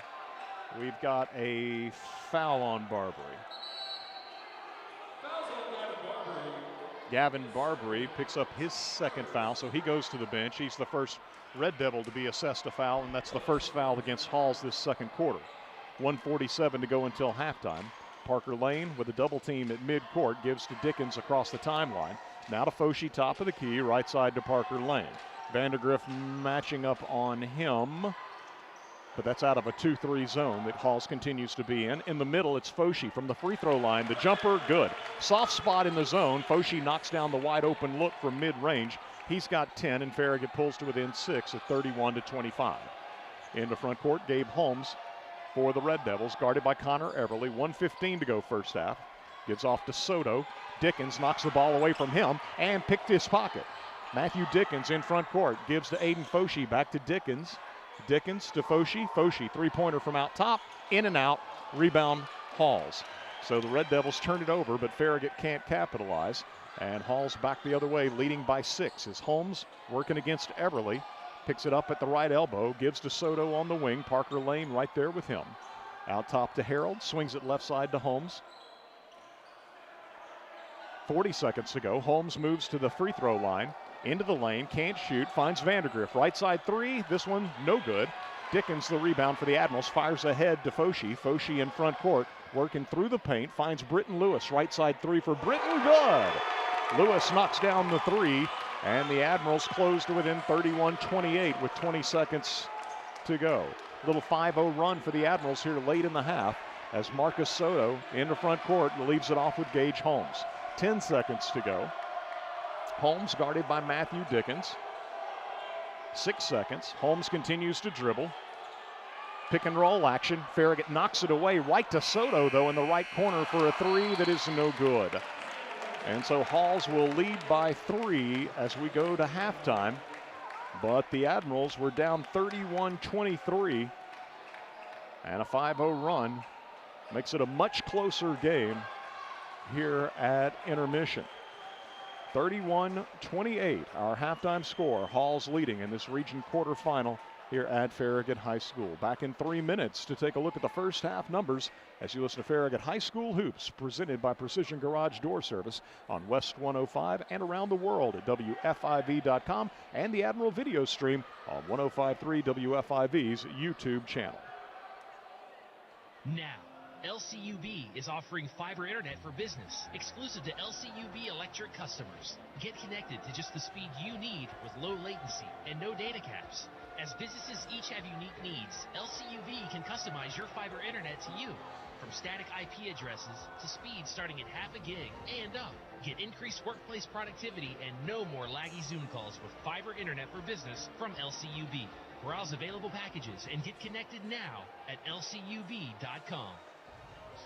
We've got a foul on Barbary. Gavin Barbary picks up his 2nd foul, so he goes to the bench. He's the first Red Devil to be assessed a foul, and that's the first foul against Halls this 2nd quarter. 1:47 to go until halftime. Parker Lane with a double team at midcourt gives to Dickens across the timeline. Now to Foshee, top of the key, right side to Parker Lane. Vandergriff matching up on him, but that's out of a 2-3 zone that Halls continues to be in. In the middle, it's Foshee from the free throw line. The jumper, good. Soft spot in the zone. Foshee knocks down the wide open look from mid-range. He's got 10, and Farragut pulls to within 6 at 31-25. Into front court, Gabe Holmes for the Red Devils, guarded by Connor Everly. 1:15 to go first half. Gives off to Soto. Dickens knocks the ball away from him and picked his pocket. Matthew Dickens in front court gives to Aiden Foshee, back to Dickens. Dickens to Foshee. Foshee, three-pointer from out top, in and out, rebound Halls. So the Red Devils turn it over, but Farragut can't capitalize. And Halls back the other way, leading by 6. As Holmes working against Everly. Picks it up at the right elbow, gives to Soto on the wing. Parker Lane right there with him. Out top to Harold, swings it left side to Holmes. 40 seconds to go. Holmes moves to the free throw line. Into the lane, can't shoot, finds Vandergriff. Right side three, this one no good. Dickens, the rebound for the Admirals, fires ahead to Foshee. Foshee in front court, working through the paint, finds Britton Lewis. Right side three for Britton, good. Lewis knocks down the three, and the Admirals close to within 31-28 with 20 seconds to go. Little 5-0 run for the Admirals here late in the half as Marcus Soto into front court leaves it off with Gage Holmes. 10 seconds to go. Holmes guarded by Matthew Dickens. 6 seconds. Holmes continues to dribble. Pick and roll action. Farragut knocks it away right to Soto, though, in the right corner for a three that is no good. And so Halls will lead by 3 as we go to halftime. But the Admirals were down 31-23. And a 5-0 run makes it a much closer game here at intermission. 31-28, our halftime score. Halls leading in this region quarterfinal here at Farragut High School. Back in 3 minutes to take a look at the first half numbers as you listen to Farragut High School Hoops, presented by Precision Garage Door Service on West 105 and around the world at WFIV.com and the Admiral video stream on 105.3 WFIV's YouTube channel. Now, LCUB is offering fiber internet for business, exclusive to LCUB electric customers. Get connected to just the speed you need with low latency and no data caps. As businesses each have unique needs, LCUB can customize your fiber internet to you. From static IP addresses to speeds starting at half a gig and up. Get increased workplace productivity and no more laggy Zoom calls with fiber internet for business from LCUB. Browse available packages and get connected now at lcub.com.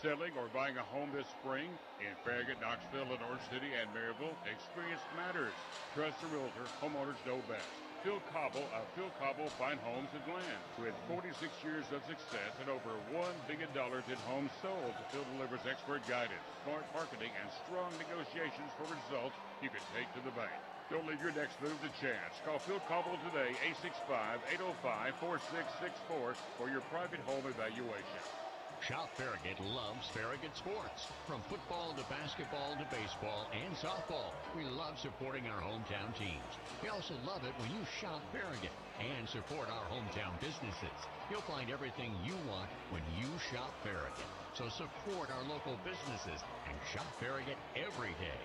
Selling or buying a home this spring in Farragut, Knoxville, Lenore City, and Maryville, experience matters. Trust the realtor. Homeowners know best. Phil Cobble of Phil Cobble Fine Homes and Land. With 46 years of success and over $1 billion in homes sold, Phil delivers expert guidance, smart marketing, and strong negotiations for results you can take to the bank. Don't leave your next move to chance. Call Phil Cobble today, 865-805-4664 for your private home evaluation. Shop Farragut loves Farragut sports. From football to basketball to baseball and softball, we love supporting our hometown teams. We also love it when you shop Farragut and support our hometown businesses. You'll find everything you want when you shop Farragut. So support our local businesses and shop Farragut every day.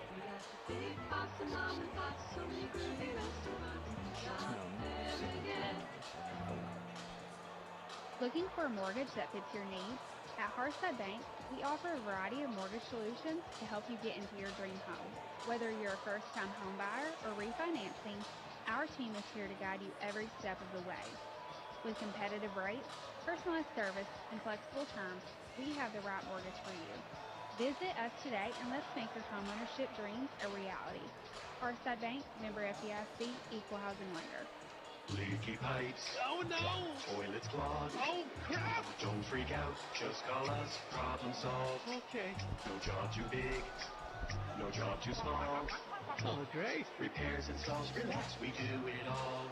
Looking for a mortgage that fits your needs? At Hearthside Bank, we offer a variety of mortgage solutions to help you get into your dream home. Whether you're a first-time home buyer or refinancing, our team is here to guide you every step of the way. With competitive rates, personalized service, and flexible terms, we have the right mortgage for you. Visit us today and let's make your homeownership dreams a reality. Hearthside Bank, member FDIC, equal housing lender. Leaky pipes. Oh no! Toilets clogged. Oh crap! Don't freak out. Just call us. Problem solved. Okay. No job too big. No job too small. Oh great. Repairs, installs, relax. We do it all.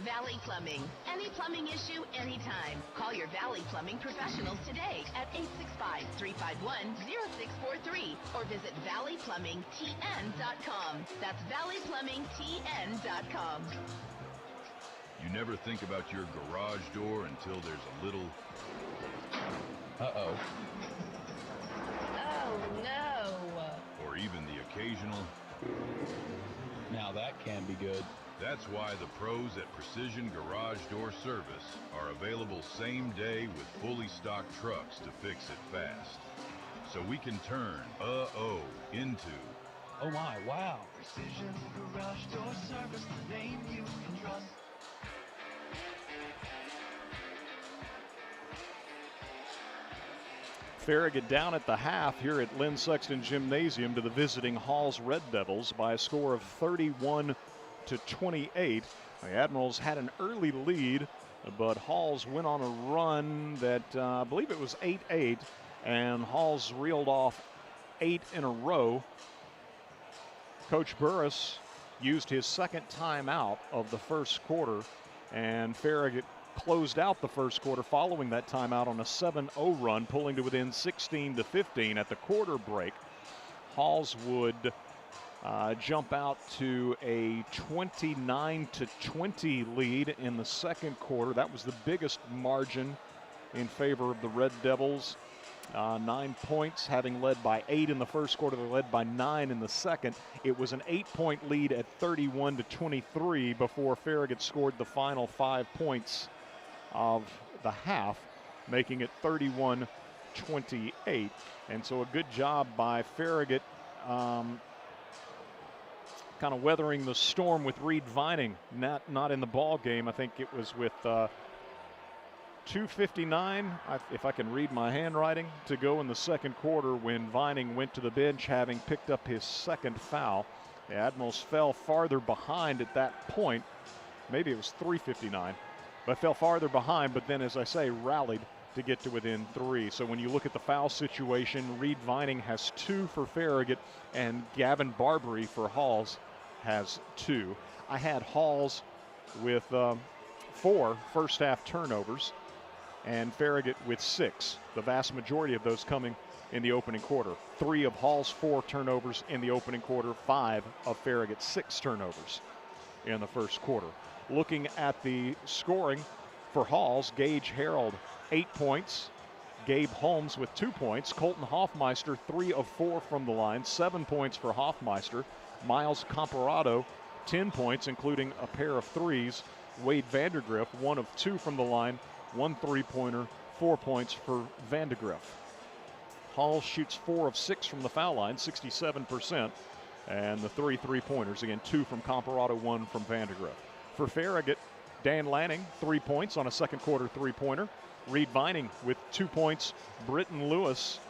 Valley Plumbing. Any plumbing issue, anytime. Call your Valley Plumbing professionals today at 865-351-0643 or visit valleyplumbingtn.com. That's valleyplumbingtn.com. You never think about your garage door until there's a little... Uh-oh. even the occasional. Now that can be good. That's why the pros at Precision Garage Door Service are available same day with fully stocked trucks to fix it fast. So we can turn uh-oh into Oh my, wow. Precision Garage Door Service, the name you can trust. Farragut down at the half here at Lynn Sexton Gymnasium to the visiting Halls Red Devils by a score of 31-28. The Admirals had an early lead, but Halls went on a run that I believe it was 8-8, and Halls reeled off 8 in a row. Coach Burris used his second timeout of the first quarter, and Farragut closed out the first quarter following that timeout on a 7-0 run, pulling to within 16-15 at the quarter break. Halls would jump out to a 29-20 lead in the second quarter. That was the biggest margin in favor of the Red Devils. 9 points, having led by 8 in the first quarter. They led by 9 in the second. It was an 8-point lead at 31-23 before Farragut scored the final 5 points of the half, making it 31-28. And so a good job by Farragut kind of weathering the storm with Reed Vining not in the ball game. I think it was with 2:59, if I can read my handwriting, to go in the second quarter when Vining went to the bench having picked up his second foul. The Admirals fell farther behind at that point. Maybe it was 3:59, but fell farther behind, but then, as I say, rallied to get to within 3. So when you look at the foul situation, Reed Vining has 2 for Farragut, and Gavin Barbary for Halls has 2. I had Halls with 4 first half turnovers, and Farragut with 6, the vast majority of those coming in the opening quarter. 3 of Hall's 4 turnovers in the opening quarter, 5 of Farragut's 6 turnovers in the first quarter. Looking at the scoring for Halls, Gage Harold 8 points, Gabe Holmes with 2 points, Colton Hoffmeister 3 of 4 from the line, 7 points for Hoffmeister, Miles Comparado 10 points, including a pair of threes, Wade Vandergriff 1 of 2 from the line, 1 3-pointer, 4 points for Vandergriff. Hall shoots 4 of 6 from the foul line, 67%, and the 3 3-pointers, again 2 from Comparado, 1 from Vandergriff. For Farragut, Dan Lanning 3 points on a second quarter 3-pointer. Reed Vining with 2 points. Britton Lewis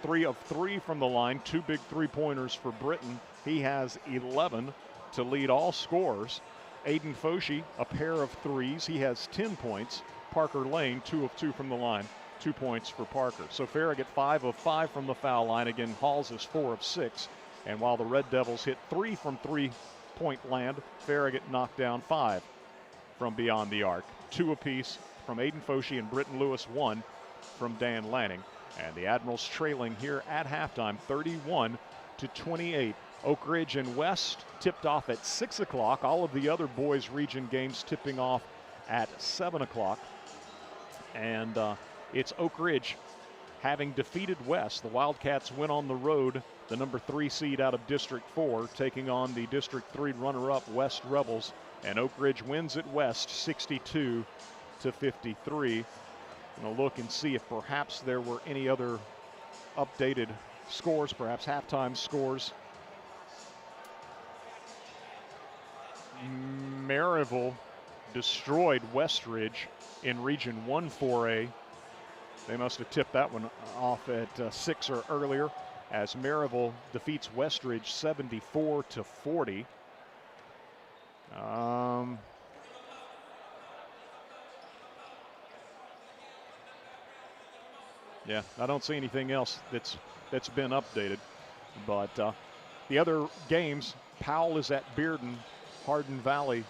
3 of 3 from the line, 2 big 3-pointers for Britton. He has 11 to lead all scorers. Aiden Foshee, a pair of threes. He has 10 points. Parker Lane, 2 of 2 from the line, 2 points for Parker. So Farragut 5 of 5 from the foul line. Again, Halls is 4 of 6. And while the Red Devils hit 3 from 3-point land, Farragut knocked down 5 from beyond the arc. 2 apiece from Aiden Foshee and Britton Lewis, 1 from Dan Lanning. And the Admirals trailing here at halftime, 31-28. Oak Ridge and West tipped off at 6 o'clock. All of the other boys region games tipping off at 7 o'clock. And it's Oak Ridge having defeated West. The Wildcats went on the road, the number 3 seed out of District 4, taking on the District 3 runner-up West Rebels. And Oak Ridge wins at West 62-53. I'm going to look and see if perhaps there were any other updated scores, perhaps halftime scores. Maryville destroyed Westridge in Region 1 4A. They must have tipped that one off at 6 or earlier, as Maryville defeats Westridge 74-40. Yeah, I don't see anything else that's been updated. But the other games, Powell is at Bearden, Hardin Valley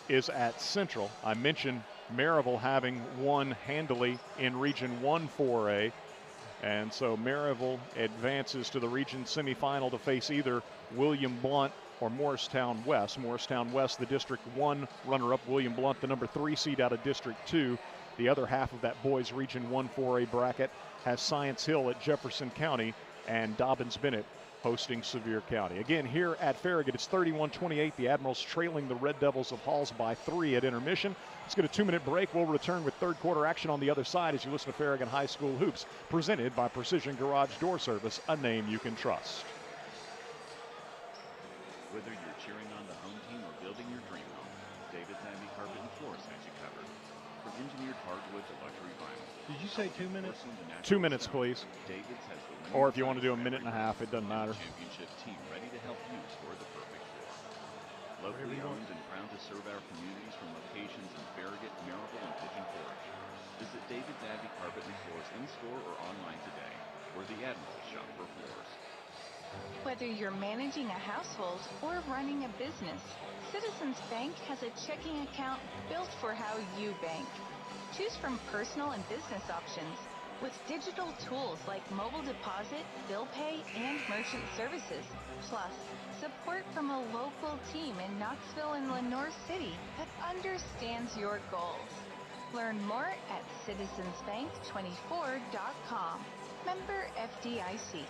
is at Central. I mentioned Maryville having won handily in Region 1 4A. And so Maryville advances to the region semifinal to face either William Blount or Morristown West. Morristown West, the District 1 runner-up. William Blount, the number 3 seed out of District 2. The other half of that boys Region 1 4A bracket has Science Hill at Jefferson County and Dobbins Bennett hosting Sevier County. Again, here at Farragut, it's 31-28. The Admirals trailing the Red Devils of Halls by 3 at intermission. Let's get a 2-minute break. We'll return with third quarter action on the other side as you listen to Farragut High School Hoops, presented by Precision Garage Door Service, a name you can trust. Whether you're cheering on the home team or building your dream home, David's Abbey Carpet and Floors has you covered. From engineered hardwood to luxury vinyl. Did you say 2 minutes? 2 minutes, please. David's has the Or if you want to do a minute and a half, it doesn't matter. Championship team ready to help you score the perfect floor. Locally owned and proud to serve our communities from locations in Farragut, Maryville, and Pigeon Forge. Visit David's Abbey Carpet and Floors in-store or online today, where the Admirals shop for floors. Whether you're managing a household or running a business, Citizens Bank has a checking account built for how you bank. Choose from personal and business options with digital tools like mobile deposit, bill pay, and merchant services. Plus, support from a local team in Knoxville and Lenoir City that understands your goals. Learn more at citizensbank24.com. Member FDIC.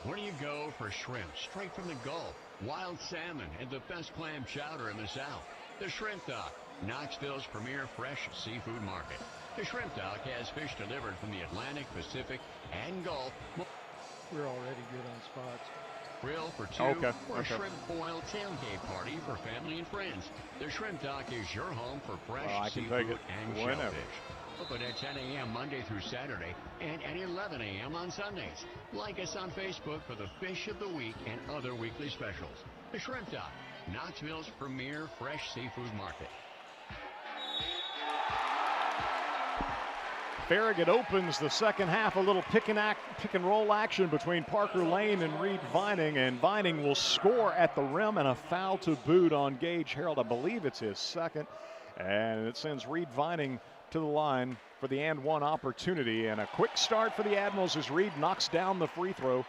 Where do you go for shrimp straight from the Gulf, wild salmon, and the best clam chowder in the South? The Shrimp Dock, Knoxville's premier fresh seafood market. The Shrimp Dock has fish delivered from the Atlantic, Pacific, and Gulf. We're already good on spots. Grill for two, or shrimp boil tailgate party for family and friends. The Shrimp Dock is your home for fresh seafood and shellfish. Open at 10 a.m. Monday through Saturday and at 11 a.m. on Sundays. Like us on Facebook for the Fish of the Week and other weekly specials. The Shrimp Dock, Knoxville's premier fresh seafood market. Farragut opens the second half, a little pick and roll action between Parker Lane and Reed Vining, and Vining will score at the rim and a foul to boot on Gage Harold. I believe it's his second, and it sends Reed Vining to the line for the and one opportunity, and a quick start for the Admirals as Reed knocks down the free throw.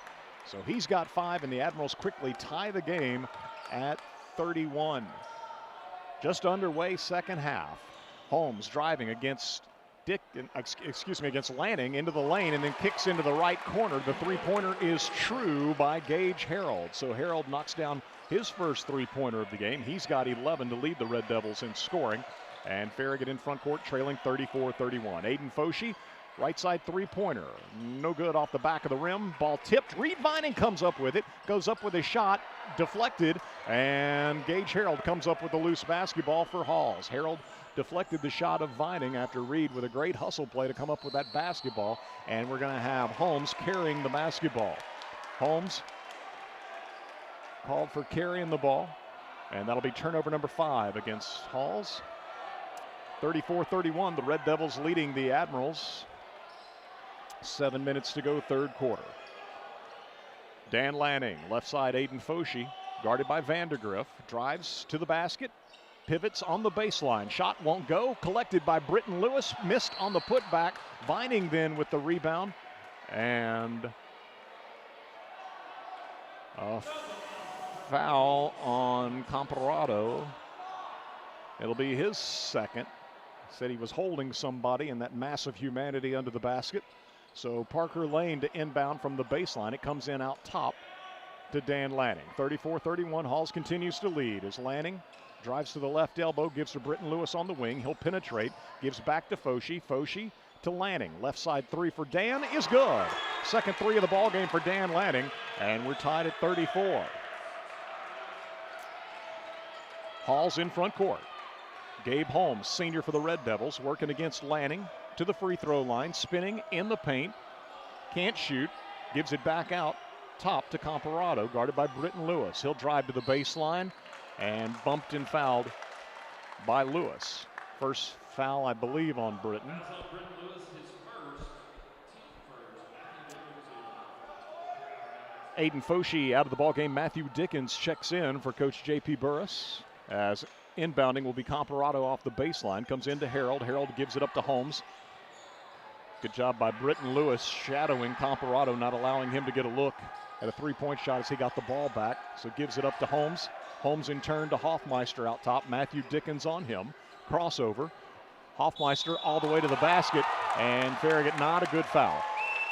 So he's got 5, and the Admirals quickly tie the game at 31. Just underway second half. Holmes driving against against Lanning into the lane and then kicks into the right corner. The three-pointer is true by Gage Harold. So Harold knocks down his first three-pointer of the game. He's got 11 to lead the Red Devils in scoring. And Farragut in front court trailing 34-31. Aiden Foshee, right side three-pointer. No good off the back of the rim. Ball tipped. Reed Vining comes up with it. Goes up with a shot. Deflected. And Gage Harold comes up with the loose basketball for Halls. Harold deflected the shot of Vining after Reed with a great hustle play to come up with that basketball. And we're going to have Holmes carrying the basketball. Holmes called for carrying the ball. And that'll be turnover number 5 against Halls. 34-31, the Red Devils leading the Admirals. 7 minutes to go, third quarter. Dan Lanning, left side Aiden Foshee, guarded by Vandergriff, drives to the basket, pivots on the baseline. Shot won't go, collected by Britton Lewis, missed on the putback. Vining then with the rebound, and a foul on Comparado. It'll be his second. Said he was holding somebody in that massive humanity under the basket. So Parker Lane to inbound from the baseline. It comes in out top to Dan Lanning. 34-31, Halls continues to lead as Lanning drives to the left elbow, gives to Britton Lewis on the wing. He'll penetrate, gives back to Foshee. Foshee to Lanning. Left side three for Dan is good. Second three of the ball game for Dan Lanning, and we're tied at 34. Halls in front court. Gabe Holmes, senior for the Red Devils, working against Lanning to the free throw line, spinning in the paint. Can't shoot, gives it back out top to Comparado, guarded by Britton Lewis. He'll drive to the baseline and bumped and fouled by Lewis. First foul, I believe, on Britton. Aiden Foshee out of the ballgame. Matthew Dickens checks in for Coach J.P. Burris. As inbounding will be Comparado off the baseline. Comes into Harold. Harold gives it up to Holmes. Good job by Britton Lewis shadowing Comparado, not allowing him to get a look at a three-point shot as he got the ball back. So gives it up to Holmes. Holmes in turn to Hoffmeister out top. Matthew Dickens on him. Crossover. Hoffmeister all the way to the basket. And Farragut, not a good foul.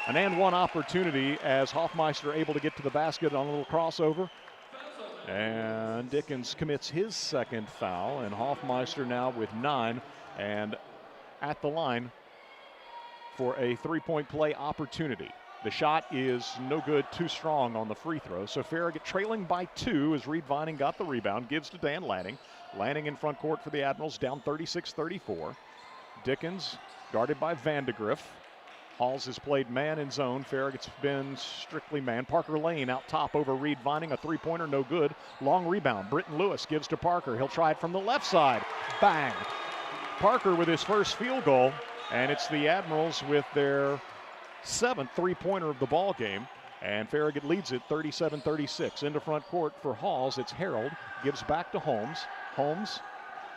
An and one opportunity as Hoffmeister able to get to the basket on a little crossover. And Dickens commits his second foul, and Hoffmeister now with 9 and at the line for a three-point play opportunity. The shot is no good, too strong on the free throw. So Farragut trailing by 2 as Reed Vining got the rebound, gives to Dan Lanning. Lanning in front court for the Admirals, down 36-34. Dickens guarded by Vandegrift. Halls has played man and zone. Farragut's been strictly man. Parker Lane out top over Reed Vining. A three-pointer, no good. Long rebound. Britton Lewis gives to Parker. He'll try it from the left side. Bang. Parker with his first field goal, and it's the Admirals with their 7th three-pointer of the ball game. And Farragut leads it 37-36. Into front court for Halls. It's Harold. Gives back to Holmes. Holmes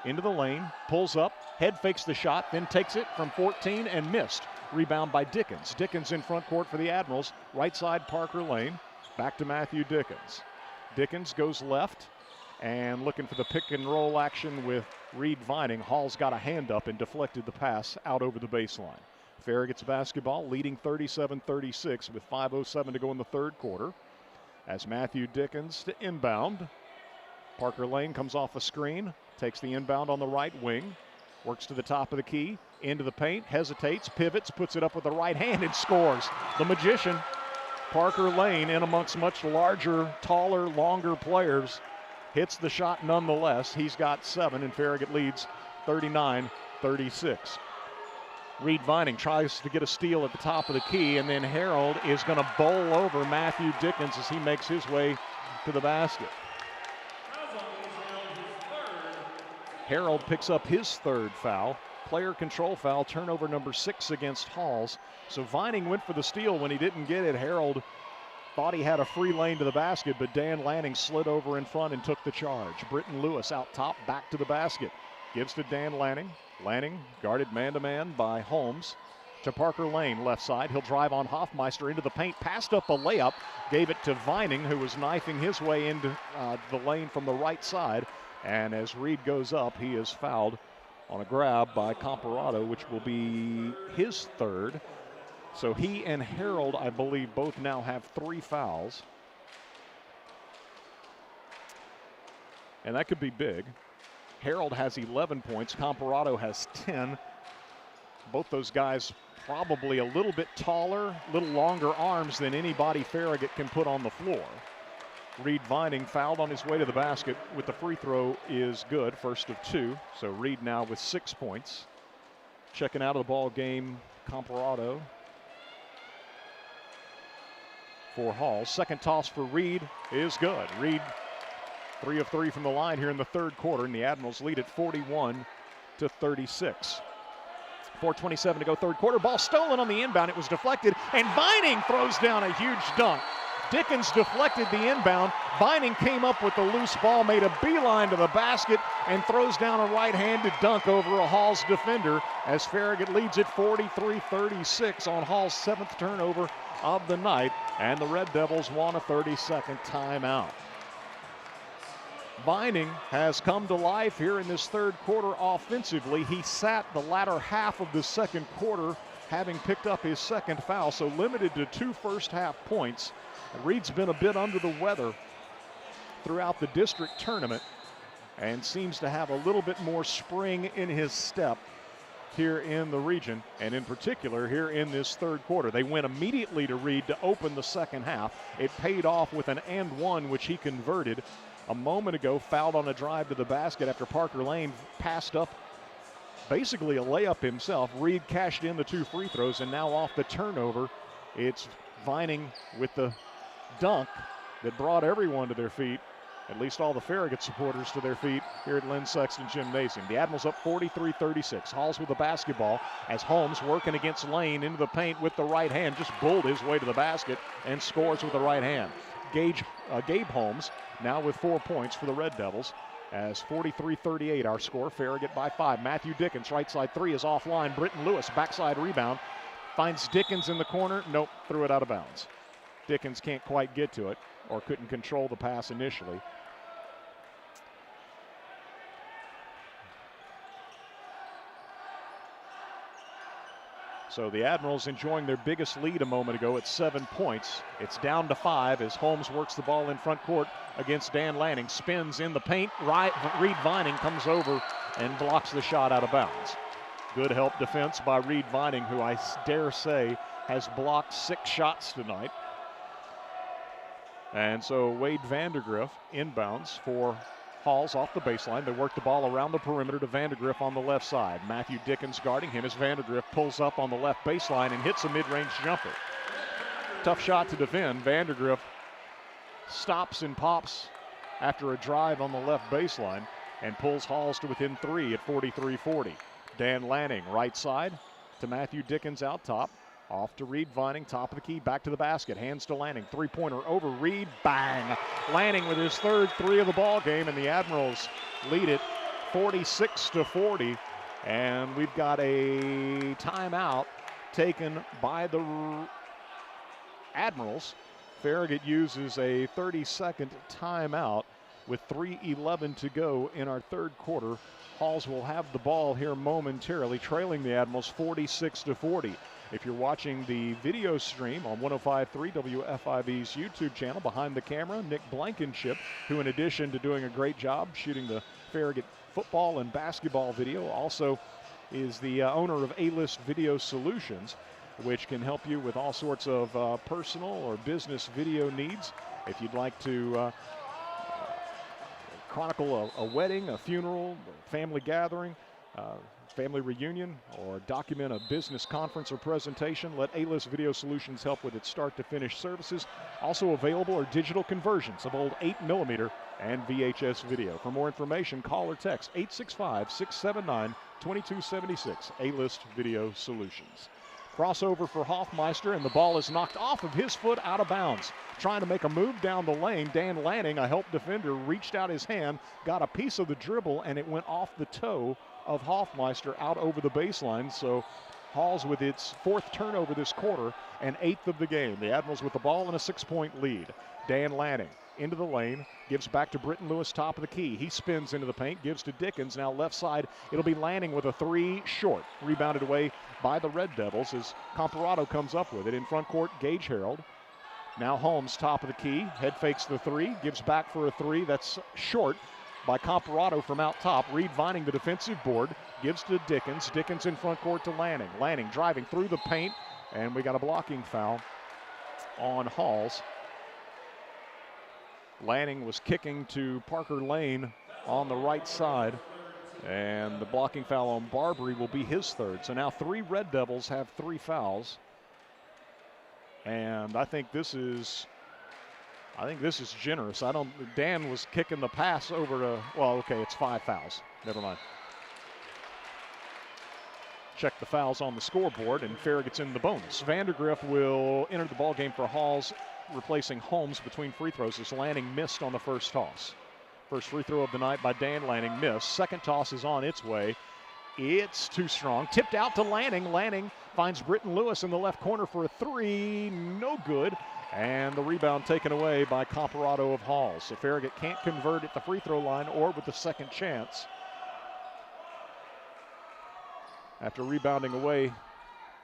into the lane. Pulls up. Head fakes the shot. Then takes it from 14 and missed. Rebound by Dickens. Dickens in front court for the Admirals. Right side, Parker Lane. Back to Matthew Dickens. Dickens goes left and looking for the pick and roll action with Reed Vining. Hall's got a hand up and deflected the pass out over the baseline. Farragut's basketball leading 37-36 with 5:07 to go in the third quarter. As Matthew Dickens to inbound. Parker Lane comes off a screen, takes the inbound on the right wing, works to the top of the key, into the paint, hesitates, pivots, puts it up with the right hand and scores. The magician, Parker Lane, in amongst much larger, taller, longer players, hits the shot nonetheless. He's got 7 and Farragut leads 39-36. Reed Vining tries to get a steal at the top of the key, and then Harold is going to bowl over Matthew Dickens as he makes his way to the basket. Harold picks up his 3rd foul. Player control foul, turnover number 6 against Halls. So Vining went for the steal. When he didn't get it, Harold thought he had a free lane to the basket, but Dan Lanning slid over in front and took the charge. Britton Lewis out top, back to the basket. Gives to Dan Lanning. Lanning guarded man-to-man by Holmes. To Parker Lane, left side. He'll drive on Hoffmeister into the paint. Passed up a layup. Gave it to Vining, who was knifing his way into the lane from the right side. And as Reed goes up, he is fouled on a grab by Comparado, which will be his 3rd. So he and Harold, I believe, both now have 3 fouls. And that could be big. Harold has 11 points. Comparado has 10. Both those guys probably a little bit taller, a little longer arms than anybody Farragut can put on the floor. Reed Vining fouled on his way to the basket with the free throw is good, first of 2. So Reed now with 6 points. Checking out of the ball game, Comparado for Hall. Second toss for Reed is good. Reed 3 of 3 from the line here in the third quarter, and the Admirals lead at 41-36. 4:27 to go third quarter. Ball stolen on the inbound. It was deflected, and Vining throws down a huge dunk. Dickens deflected the inbound. Vining came up with the loose ball, made a beeline to the basket, and throws down a right-handed dunk over a Halls defender as Farragut leads it 43-36 on Hall's 7th turnover of the night, and the Red Devils want a 30-second timeout. Vining has come to life here in this third quarter offensively. He sat the latter half of the second quarter, having picked up his 2nd foul, so limited to 2 first-half points. Reed's been a bit under the weather throughout the district tournament and seems to have a little bit more spring in his step here in the region, and in particular here in this third quarter. They went immediately to Reed to open the second half. It paid off with an and one, which he converted a moment ago, fouled on a drive to the basket after Parker Lane passed up basically a layup himself. Reed cashed in the 2 free throws, and now off the turnover, it's Vining with the dunk that brought everyone to their feet, at least all the Farragut supporters to their feet here at Lynn Sexton Gymnasium. The Admirals up 43-36. Halls with the basketball as Holmes working against Lane into the paint with the right hand, just bulled his way to the basket and scores with the right hand. Gabe Holmes now with 4 points for the Red Devils as 43-38 our score. Farragut by 5. Matthew Dickens, right side 3 is offline. Britton Lewis, backside rebound. Finds Dickens in the corner. Nope, threw it out of bounds. Dickens can't quite get to it, or couldn't control the pass initially. So the Admirals enjoying their biggest lead a moment ago at 7 points. It's down to 5 as Holmes works the ball in front court against Dan Lanning. Spins in the paint. Reed Vining comes over and blocks the shot out of bounds. Good help defense by Reed Vining, who I dare say has blocked 6 shots tonight. And so Wade Vandergriff inbounds for Halls off the baseline. They work the ball around the perimeter to Vandergriff on the left side. Matthew Dickens guarding him as Vandergriff pulls up on the left baseline and hits a mid-range jumper. Tough shot to defend. Vandergriff stops and pops after a drive on the left baseline and pulls Halls to within 3 at 43-40. Dan Lanning right side to Matthew Dickens out top. Off to Reed Vining, top of the key, back to the basket. Hands to Lanning, three-pointer over Reed, bang! Lanning with his third 3 of the ball game, and the Admirals lead it 46-40. And we've got a timeout taken by the Admirals. Farragut uses a 30-second timeout with 3:11 to go in our third quarter. Halls will have the ball here momentarily, trailing the Admirals 46-40. If you're watching the video stream on 105.3 WFIV's YouTube channel, behind the camera, Nick Blankenship, who in addition to doing a great job shooting the Farragut football and basketball video, also is the owner of A-List Video Solutions, which can help you with all sorts of personal or business video needs. If you'd like to chronicle a wedding, a funeral, a family gathering, family reunion, or document a business conference or presentation, let A-List Video Solutions help with its start-to-finish services. Also available are digital conversions of old 8mm and VHS video. For more information, call or text 865-679-2276, A-List Video Solutions. Crossover for Hoffmeister, and the ball is knocked off of his foot out of bounds. Trying to make a move down the lane, Dan Lanning, a help defender, reached out his hand, got a piece of the dribble, and it went off the toe of Hoffmeister out over the baseline. So Halls with its 4th turnover this quarter and 8th of the game. The Admirals with the ball and a 6-point lead. Dan Lanning into the lane, gives back to Britton Lewis, top of the key. He spins into the paint, gives to Dickens. Now left side, it'll be Lanning with a 3 short. Rebounded away by the Red Devils as Comparado comes up with it. In front court, Gage Harold. Now Holmes, top of the key, head fakes the 3, gives back for a 3. That's short by Comparado from out top. Reed Vining the defensive board, gives to Dickens. Dickens in front court to Lanning. Lanning driving through the paint, and we got a blocking foul on Halls. Lanning was kicking to Parker Lane on the right side, and the blocking foul on Barbary will be his 3rd. So now 3 Red Devils have 3 fouls, and I think this is generous. Dan was kicking the pass over to, well, okay, it's 5 fouls. Never mind. Check the fouls on the scoreboard, and Farragut's in the bonus. Vandergriff will enter the ball game for Halls, replacing Holmes between free throws as Lanning missed on the first toss. First free throw of the night by Dan Lanning, missed. Second toss is on its way. It's too strong. Tipped out to Lanning. Lanning finds Britton Lewis in the left corner for a 3. No good. And the rebound taken away by Comparado of Halls. So Farragut can't convert at the free throw line or with the second chance. After rebounding away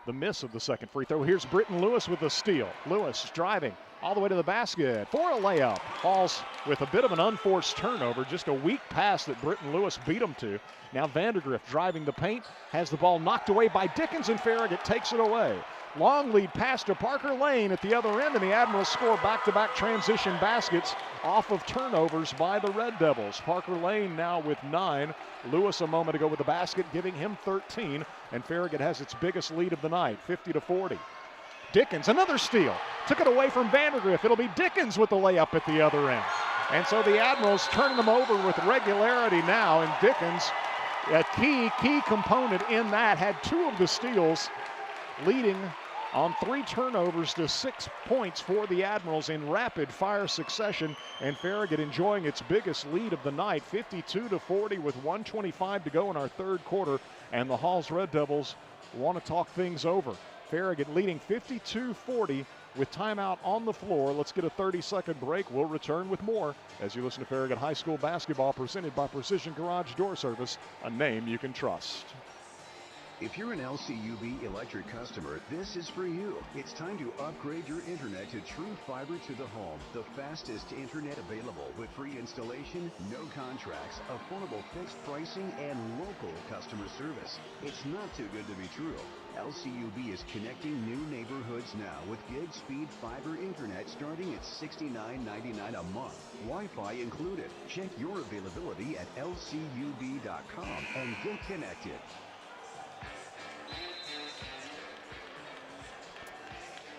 the miss of the second free throw, here's Britton Lewis with the steal. Lewis driving all the way to the basket for a layup. Halls with a bit of an unforced turnover, just a weak pass that Britton Lewis beat him to. Now Vandergriff driving the paint, has the ball knocked away by Dickens, and Farragut takes it away. Long lead pass to Parker Lane at the other end, and the Admirals score back-to-back transition baskets off of turnovers by the Red Devils. Parker Lane now with 9. Lewis a moment ago with the basket, giving him 13, and Farragut has its biggest lead of the night, 50-40. Dickens, another steal. Took it away from Vandergriff. It'll be Dickens with the layup at the other end. And so the Admirals turning them over with regularity now, and Dickens, a key component in that, had 2 of the steals, leading on 3 turnovers to 6 points for the Admirals in rapid fire succession, and Farragut enjoying its biggest lead of the night, 52-40 with 1:25 to go in our third quarter, and the Halls Red Devils want to talk things over. Farragut leading 52-40 with timeout on the floor. Let's get a 30-second break. We'll return with more as you listen to Farragut High School basketball presented by Precision Garage Door Service, a name you can trust. If you're an LCUV electric customer, this is for you. It's time to upgrade your internet to true fiber to the home. The fastest internet available with free installation, no contracts, affordable fixed pricing, and local customer service. It's not too good to be true. LCUV is connecting new neighborhoods now with gig speed fiber internet starting at $69.99 a month. Wi-Fi included. Check your availability at lcuv.com and get connected.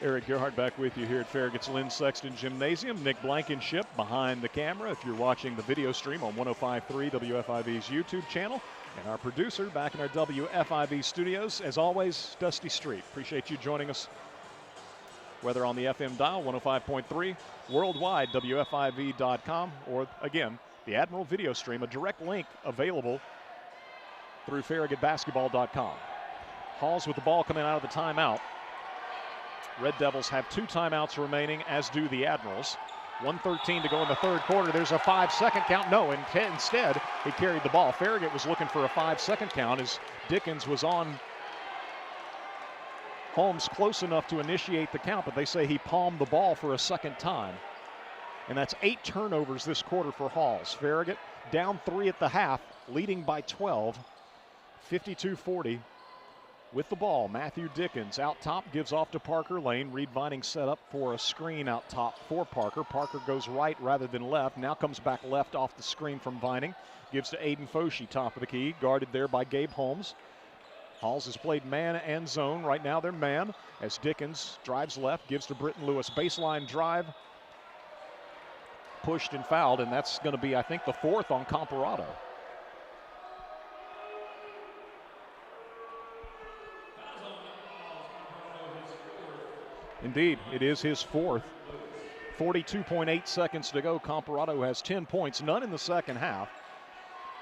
Eric Gerhardt back with you here at Farragut's Lynn Sexton Gymnasium. Nick Blankenship behind the camera if you're watching the video stream on 105.3 WFIV's YouTube channel. And our producer back in our WFIV studios, as always, Dusty Street. Appreciate you joining us, whether on the FM dial, 105.3, worldwide, WFIV.com, or, again, the Admiral video stream, a direct link available through FarragutBasketball.com. Halls with the ball coming out of the timeout. Red Devils have 2 timeouts remaining, as do the Admirals. 1:13 to go in the third quarter. There's a 5-second count. No, instead, he carried the ball. Farragut was looking for a 5-second count as Dickens was on Holmes close enough to initiate the count, but they say he palmed the ball for a second time. And that's 8 turnovers this quarter for Halls. Farragut down 3 at the half, leading by 12, 52-40. With the ball, Matthew Dickens out top, gives off to Parker Lane. Reed Vining set up for a screen out top for Parker. Parker goes right rather than left. Now comes back left off the screen from Vining. Gives to Aiden Foshee, top of the key. Guarded there by Gabe Holmes. Halls has played man and zone. Right now they're man as Dickens drives left, gives to Britton Lewis. Baseline drive. Pushed and fouled, and that's going to be, I think, the 4th on Comparado. Indeed, it is his 4th. 42.8 seconds to go. Comparado has 10 points, none in the second half.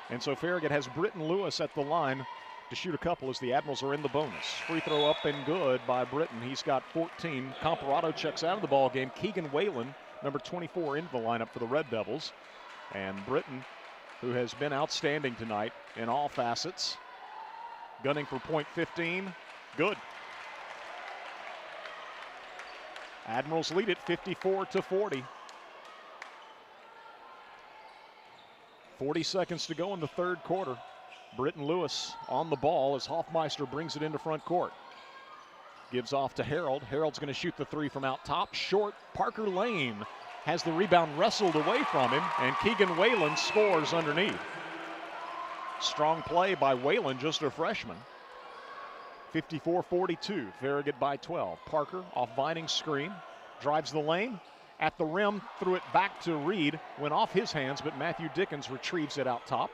And so Farragut has Britton Lewis at the line to shoot a couple as the Admirals are in the bonus. Free throw up and good by Britton. He's got 14. Comparado checks out of the ball game. Keegan Whalen, number 24, into the lineup for the Red Devils. And Britton, who has been outstanding tonight in all facets, gunning for point 15. Good. Admirals lead it 54-40. 40 seconds to go in the third quarter. Britton Lewis on the ball as Hoffmeister brings it into front court. Gives off to Harold. Harold's going to shoot the 3 from out top. Short. Parker Lane has the rebound wrestled away from him, and Keegan Whalen scores underneath. Strong play by Whalen, just a freshman. 54-42, Farragut by 12. Parker off Vining's screen, drives the lane, at the rim, threw it back to Reed, went off his hands, but Matthew Dickens retrieves it out top.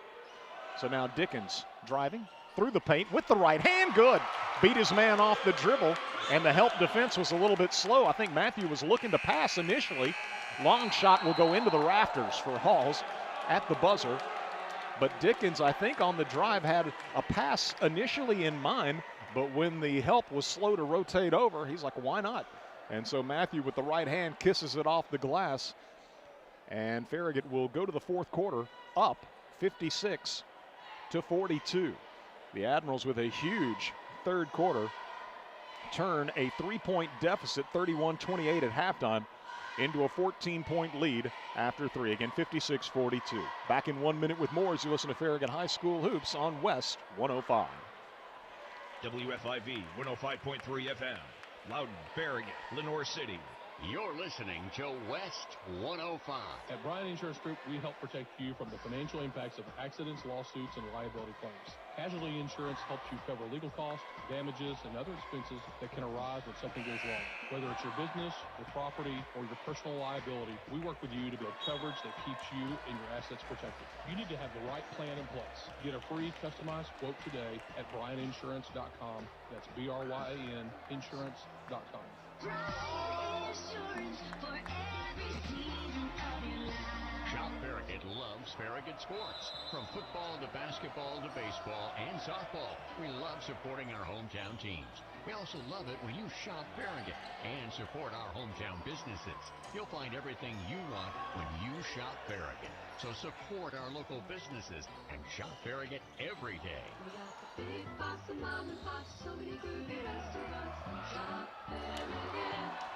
So now Dickens driving through the paint with the right hand, good. Beat his man off the dribble, and the help defense was a little bit slow. I think Matthew was looking to pass initially. Long shot will go into the rafters for Halls at the buzzer. But Dickens, I think, on the drive had a pass initially in mind, but when the help was slow to rotate over, he's like, why not? And so Matthew with the right hand kisses it off the glass. And Farragut will go to the fourth quarter up 56-42. The Admirals with a huge third quarter turn a 3-point deficit, 31-28 at halftime, into a 14-point lead after 3. Again, 56-42. Back in 1 minute with more as you listen to Farragut High School Hoops on West 105. WFIV 105.3 FM, Loudon, Farragut, Lenore City. You're listening to West 105. At Bryan Insurance Group, we help protect you from the financial impacts of accidents, lawsuits, and liability claims. Casualty insurance helps you cover legal costs, damages, and other expenses that can arise when something goes wrong. Whether it's your business, your property, or your personal liability, we work with you to build coverage that keeps you and your assets protected. You need to have the right plan in place. Get a free customized quote today at bryaninsurance.com. That's BRYAN insurance.com. Shop Farragut Farragut loves Farragut sports. From football to basketball to baseball and softball, we love supporting our hometown teams. We also love it when you shop Farragut and support our hometown businesses. You'll find everything you want when you shop Farragut. So support our local businesses and shop Farragut every day. We got the big box of mom and pop, so many groovy restaurants. Shop Farragut.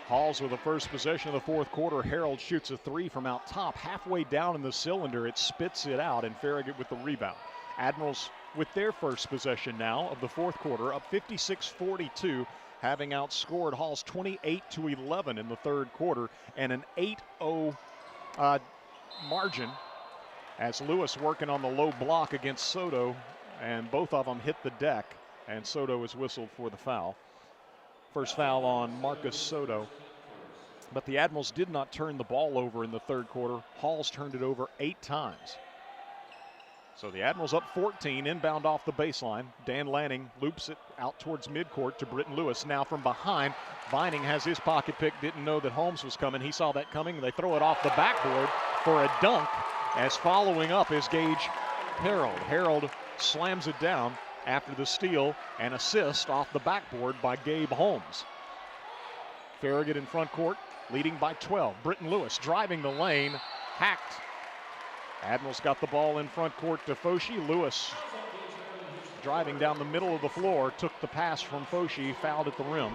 Halls with the first possession of the fourth quarter. Harold shoots a three from out top. Halfway down in the cylinder, it spits it out, and Farragut with the rebound. Admirals with their first possession now of the fourth quarter, up 56-42, having outscored Halls 28-11 in the third quarter, and an 8-0 margin as Lewis working on the low block against Soto, and both of them hit the deck, and Soto is whistled for the foul. First foul on Marcus Soto. But the Admirals did not turn the ball over in the third quarter. Halls turned it over 8 times. So the Admirals up 14, inbound off the baseline. Dan Lanning loops it out towards midcourt to Britton Lewis. Now from behind, Vining has his pocket pick, didn't know that Holmes was coming. He saw that coming. They throw it off the backboard for a dunk, as following up is Gage Harold. Harold slams it down after the steal and assist off the backboard by Gabe Holmes. Farragut in front court, leading by 12. Britton Lewis driving the lane, hacked. Admirals got the ball in front court to Foshi. Lewis driving down the middle of the floor, took the pass from Foshi, fouled at the rim.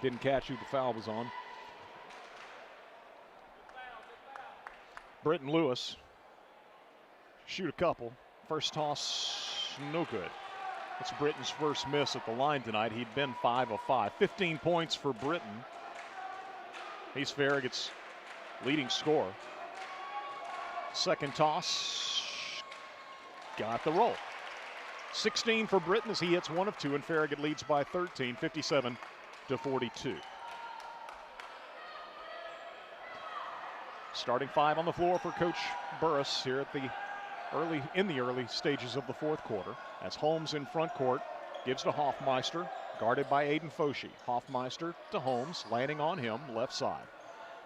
Didn't catch who the foul was on. Britton Lewis shoot a couple. First toss, no good. It's Britton's first miss at the line tonight. He'd been 5 of 5. 15 points for Britton. He's Farragut's leading scorer. Second toss, got the roll. 16 for Britton as he hits 1 of 2, and Farragut leads by 13, 57-42. Starting 5 on the floor for Coach Burris here at the early stages of the fourth quarter, as Holmes in front court gives to Hoffmeister, guarded by Aiden Foshi. Hoffmeister to Holmes, landing on him, left side.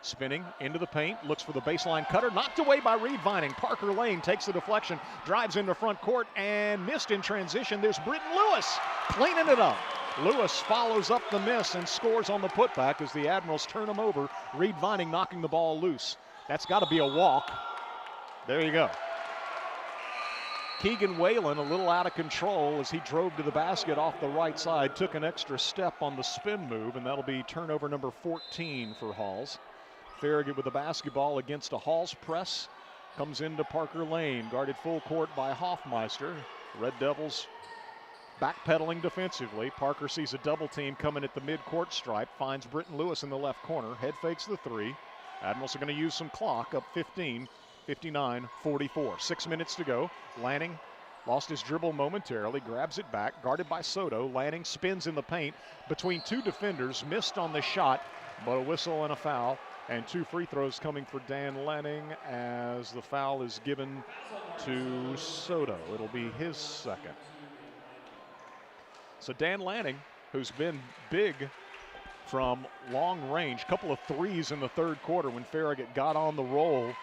Spinning into the paint, looks for the baseline cutter, knocked away by Reed Vining. Parker Lane takes the deflection, drives into front court, and missed in transition. There's Britton Lewis cleaning it up. Lewis follows up the miss and scores on the putback as the Admirals turn him over. Reed Vining knocking the ball loose. That's got to be a walk. There you go. Keegan Whalen a little out of control as he drove to the basket off the right side, took an extra step on the spin move, and that'll be turnover number 14 for Halls. Farragut with the basketball against a Halls press. Comes into Parker Lane, guarded full court by Hoffmeister. Red Devils backpedaling defensively. Parker sees a double team coming at the mid-court stripe, finds Britton Lewis in the left corner, head fakes the three. Admirals are going to use some clock, up 15, 59-44. 6 minutes to go. Lanning lost his dribble momentarily, grabs it back, guarded by Soto. Lanning spins in the paint between 2 defenders, missed on the shot, but a whistle and a foul. And 2 free throws coming for Dan Lanning as the foul is given to Soto. It'll be his second. So Dan Lanning, who's been big from long range, couple of threes in the third quarter when Farragut got on the roll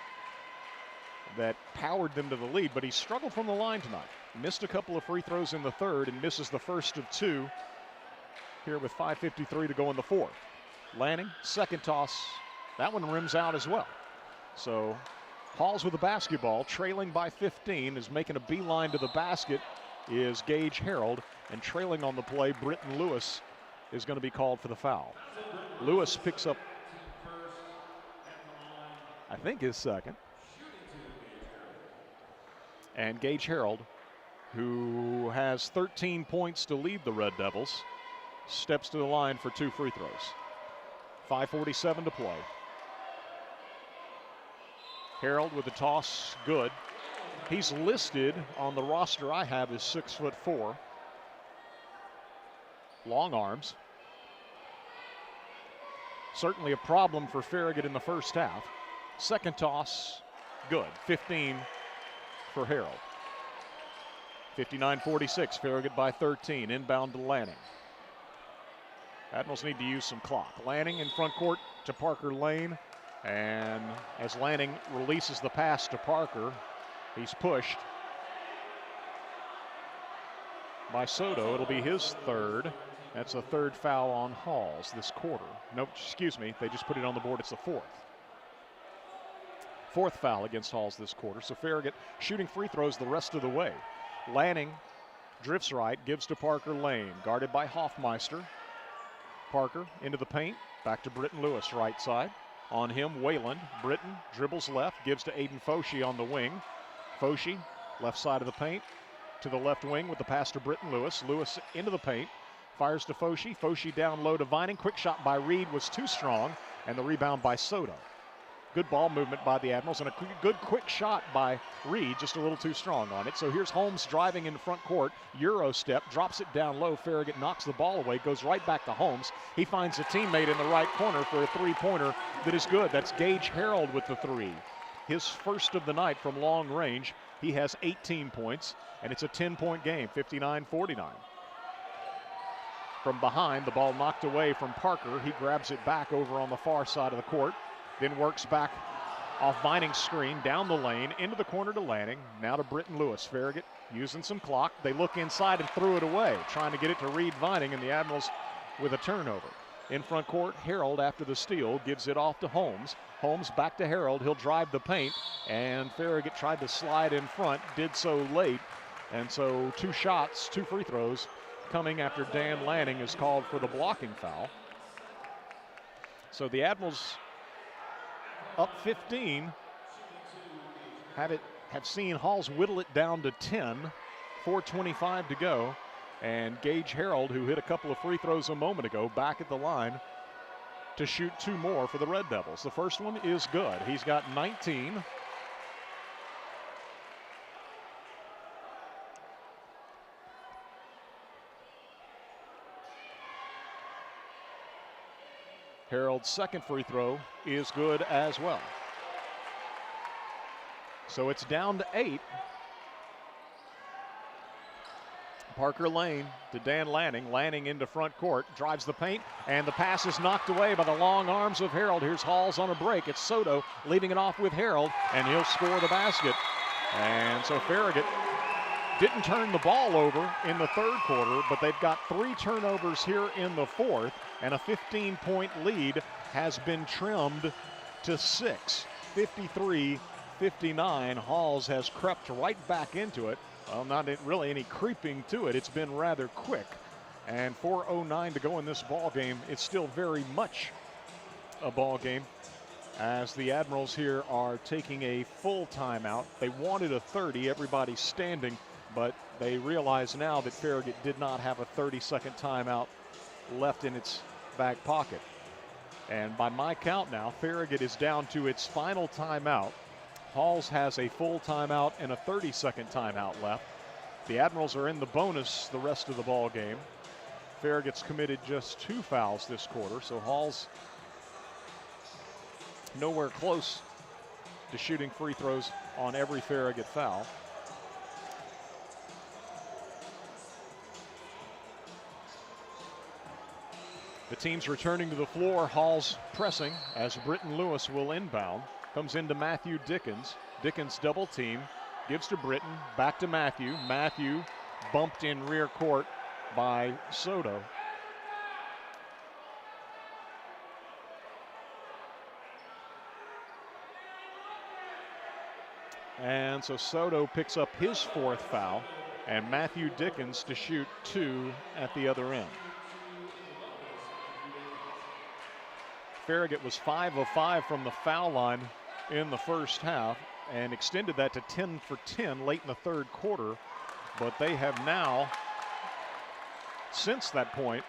that powered them to the lead, but he struggled from the line tonight. Missed a couple of free throws in the third and misses the first of 2 here with 5:53 to go in the fourth. Lanning, second toss. That one rims out as well. So Halls with the basketball, trailing by 15, is making a beeline to the basket is Gage Harold, and trailing on the play, Britton Lewis is going to be called for the foul. Lewis picks up, I think, his second. And Gage Harold, who has 13 points to lead the Red Devils, steps to the line for 2 free throws. 5:47 to play. Harold with the toss, good. He's listed on the roster I have as 6'4". Long arms. Certainly a problem for Farragut in the first half. Second toss, good. 15 for Harold. 59-46, Farragut by 13. Inbound to Lanning. Admirals need to use some clock. Lanning in front court to Parker Lane. And as Lanning releases the pass to Parker, he's pushed by Soto. It'll be his third. That's a third foul on Halls this quarter. Nope, excuse me. They just put it on the board. It's the fourth. Fourth foul against Halls this quarter. So Farragut shooting free throws the rest of the way. Lanning drifts right, gives to Parker Lane, guarded by Hoffmeister. Parker into the paint, back to Britton Lewis, right side. On him, Wayland. Britton dribbles left, gives to Aiden Foshee on the wing. Foshee, left side of the paint, to the left wing with the pass to Britton Lewis. Lewis into the paint, fires to Foshee. Foshee down low to Vining. Quick shot by Reed was too strong, and the rebound by Soto. Good ball movement by the Admirals, and a good quick shot by Reed, just a little too strong on it. So here's Holmes driving in front court, Euro step, drops it down low. Farragut knocks the ball away, goes right back to Holmes. He finds a teammate in the right corner for a three-pointer that is good. That's Gage Harold with the three. His first of the night from long range. He has 18 points, and it's a 10-point game, 59-49. From behind, the ball knocked away from Parker. He grabs it back over on the far side of the court. Then works back off Vining's screen, down the lane, into the corner to Lanning. Now to Britton Lewis. Farragut using some clock. They look inside and threw it away, trying to get it to Reed Vining, and the Admirals with a turnover. In front court, Harold, after the steal, gives it off to Holmes. Holmes back to Harold. He'll drive the paint, and Farragut tried to slide in front, did so late. And so two shots, two free throws coming after Dan Lanning is called for the blocking foul. So the Admirals, up 15, have seen Halls whittle it down to 10, 4:25 to go. And Gage Harold, who hit a couple of free throws a moment ago, back at the line to shoot two more for the Red Devils. The first one is good. He's got 19. Harold's second free throw is good as well. So it's down to 8. Parker Lane to Dan Lanning. Lanning into front court, drives the paint, and the pass is knocked away by the long arms of Harold. Here's Halls on a break. It's Soto leading it off with Harold, and he'll score the basket. And so Farragut didn't turn the ball over in the third quarter, but they've got 3 turnovers here in the fourth, and a 15-point lead has been trimmed to 6. 53-59. Halls has crept right back into it. Well, not really any creeping to it. It's been rather quick. And 4:09 to go in this ball game. It's still very much a ball game, as the Admirals here are taking a full timeout. They wanted a 30, everybody standing, but they realize now that Farragut did not have a 30-second timeout left in its back pocket. And by my count now, Farragut is down to its final timeout. Halls has a full timeout and a 30-second timeout left. The Admirals are in the bonus the rest of the ball game. Farragut's committed just 2 fouls this quarter, so Halls nowhere close to shooting free throws on every Farragut foul. The team's returning to the floor. Halls pressing as Britton Lewis will inbound. Comes into Matthew Dickens. Dickens double team. Gives to Britton. Back to Matthew. Matthew bumped in rear court by Soto. And so Soto picks up his 4th foul, and Matthew Dickens to shoot 2 at the other end. Farragut was 5 of 5 from the foul line in the first half and extended that to 10 for 10 late in the third quarter. But they have now, since that point,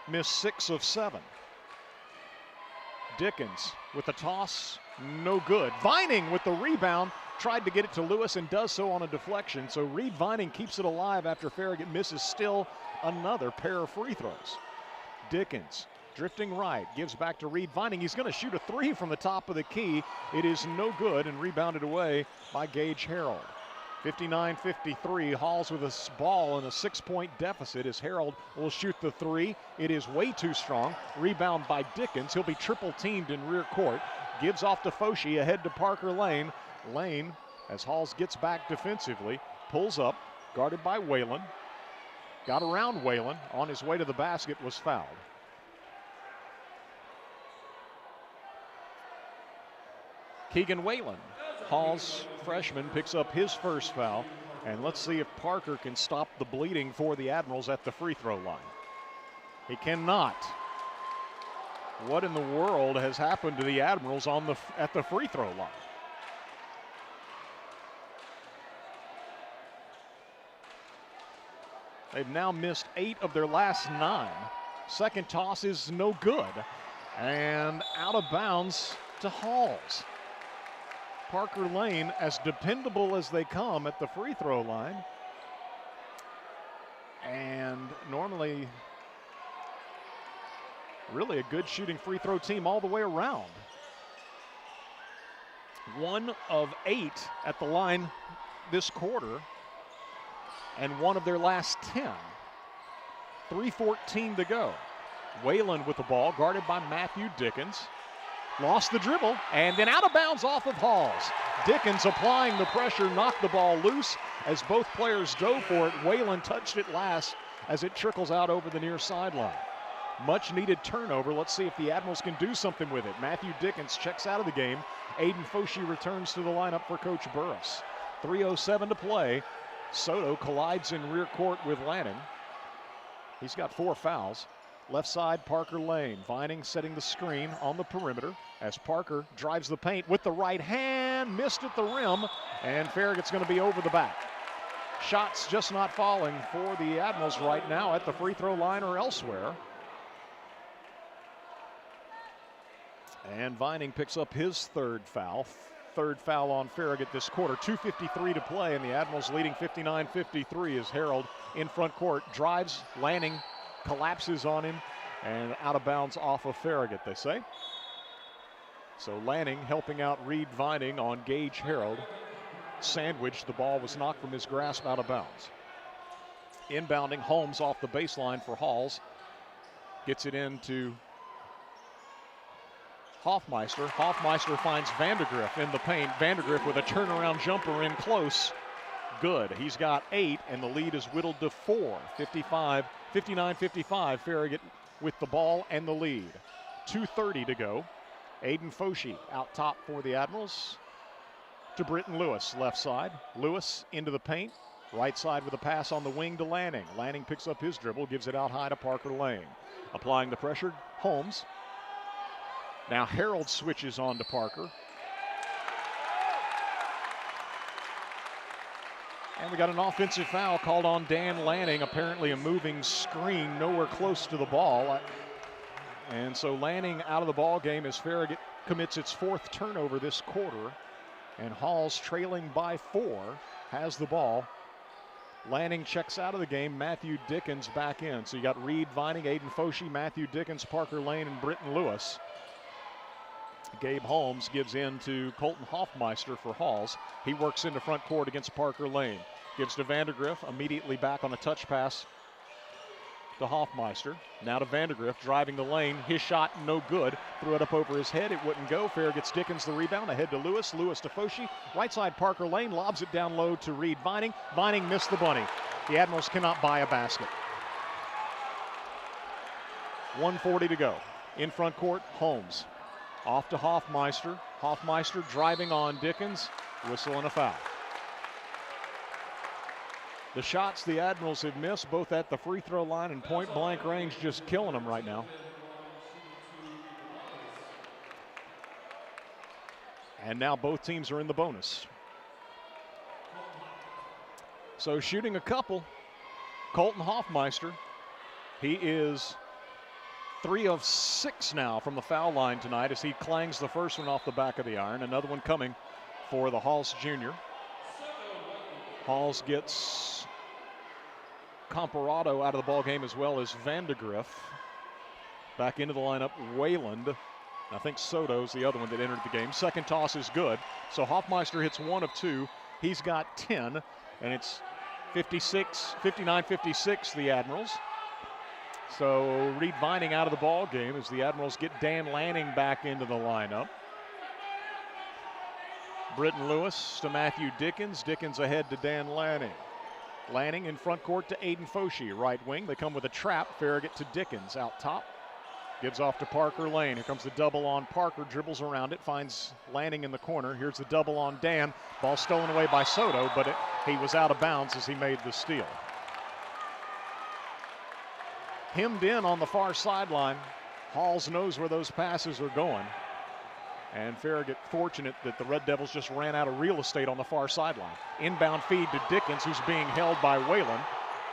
missed 6 of 7. Dickens with the toss, no good. Vining with the rebound, tried to get it to Lewis and does so on a deflection. So Reed Vining keeps it alive after Farragut misses still another pair of free throws. Dickens drifting right, gives back to Reed Vining. He's going to shoot a 3 from the top of the key. It is no good and rebounded away by Gage Harold. 59-53, Halls with a ball and a 6-point deficit as Harold will shoot the three. It is way too strong. Rebound by Dickens. He'll be triple teamed in rear court. Gives off to Foshi, ahead to Parker Lane. Lane, as Halls gets back defensively, pulls up, guarded by Whalen. Got around Whalen. On his way to the basket, was fouled. Keegan Whalen, Hall's freshman, picks up his first foul. And let's see if Parker can stop the bleeding for the Admirals at the free throw line. He cannot. What in the world has happened to the Admirals at the free throw line? They've now missed 8 of their last 9. Second toss is no good. And out of bounds to Halls. Parker Lane, as dependable as they come at the free throw line. And normally, really a good shooting free throw team all the way around. 1 of 8 at the line this quarter, and 1 of their last 10. 3:14 to go. Whalen with the ball, guarded by Matthew Dickens. Lost the dribble, and then out of bounds off of Halls. Dickens applying the pressure, knocked the ball loose as both players dove for it. Whalen touched it last as it trickles out over the near sideline. Much needed turnover. Let's see if the Admirals can do something with it. Matthew Dickens checks out of the game. Aiden Foshi returns to the lineup for Coach Burris. 3:07 to play. Soto collides in rear court with Lanning. He's got 4 fouls. Left side, Parker Lane. Vining setting the screen on the perimeter as Parker drives the paint with the right hand. Missed at the rim, and Farragut's going to be over the back. Shots just not falling for the Admirals right now at the free throw line or elsewhere. And Vining picks up his 3rd foul. 3rd foul on Farragut this quarter. 2:53 to play, and the Admirals leading 59-53 as Harold in front court drives. Lanning collapses on him, and out of bounds off of Farragut, they say. So Lanning helping out Reed Vining on Gage Harold. Sandwiched, the ball was knocked from his grasp out of bounds. Inbounding, Holmes off the baseline for Halls. Gets it into Hoffmeister. Hoffmeister finds Vandergriff in the paint. Vandergriff with a turnaround jumper in close. Good. He's got 8, and the lead is whittled to 4. 59-55. Farragut with the ball and the lead. 2:30 to go. Aiden Foshi out top for the Admirals to Britton Lewis, left side. Lewis into the paint. Right side with a pass on the wing to Lanning. Lanning picks up his dribble, gives it out high to Parker Lane. Applying the pressure, Holmes. Now Harold switches on to Parker. And we got an offensive foul called on Dan Lanning, apparently a moving screen nowhere close to the ball. And so Lanning out of the ball game as Farragut commits its 4th turnover this quarter. And Halls, trailing by 4, has the ball. Lanning checks out of the game. Matthew Dickens back in. So you got Reed Vining, Aiden Foshi, Matthew Dickens, Parker Lane, and Britton Lewis. Gabe Holmes gives in to Colton Hoffmeister for Halls. He works into front court against Parker Lane. Gives to Vandergriff, immediately back on a touch pass to Hoffmeister. Now to Vandergriff, driving the lane. His shot no good. Threw it up over his head. It wouldn't go. Farragut's Dickens the rebound. Ahead to Lewis. Lewis to Foshi. Right side Parker Lane. Lobs it down low to Reed Vining. Vining missed the bunny. The Admirals cannot buy a basket. 1:40 to go. In front court, Holmes. Off to Hoffmeister. Hoffmeister driving on Dickens. Whistle and a foul. The shots the Admirals have missed, both at the free throw line and point blank range, just killing them right now. And now both teams are in the bonus. So shooting a couple, Colton Hoffmeister. He is 3 of 6 now from the foul line tonight as he clangs the first one off the back of the iron. Another one coming for the Halls junior. Halls gets Comparado out of the ball game as well as Vandegrift. Back into the lineup, Wayland. I think Soto's the other one that entered the game. Second toss is good. So Hoffmeister hits 1 of 2. He's got 10, and it's 59-56, the Admirals. So Reed Vining out of the ball game as the Admirals get Dan Lanning back into the lineup. Britton Lewis to Matthew Dickens. Dickens ahead to Dan Lanning. Lanning in front court to Aiden Foshee, right wing. They come with a trap. Farragut to Dickens out top. Gives off to Parker Lane. Here comes the double on Parker. Dribbles around it. Finds Lanning in the corner. Here's the double on Dan. Ball stolen away by Soto, but he was out of bounds as he made the steal. Hemmed in on the far sideline. Halls knows where those passes are going. And Farragut fortunate that the Red Devils just ran out of real estate on the far sideline. Inbound feed to Dickens, who's being held by Whalen.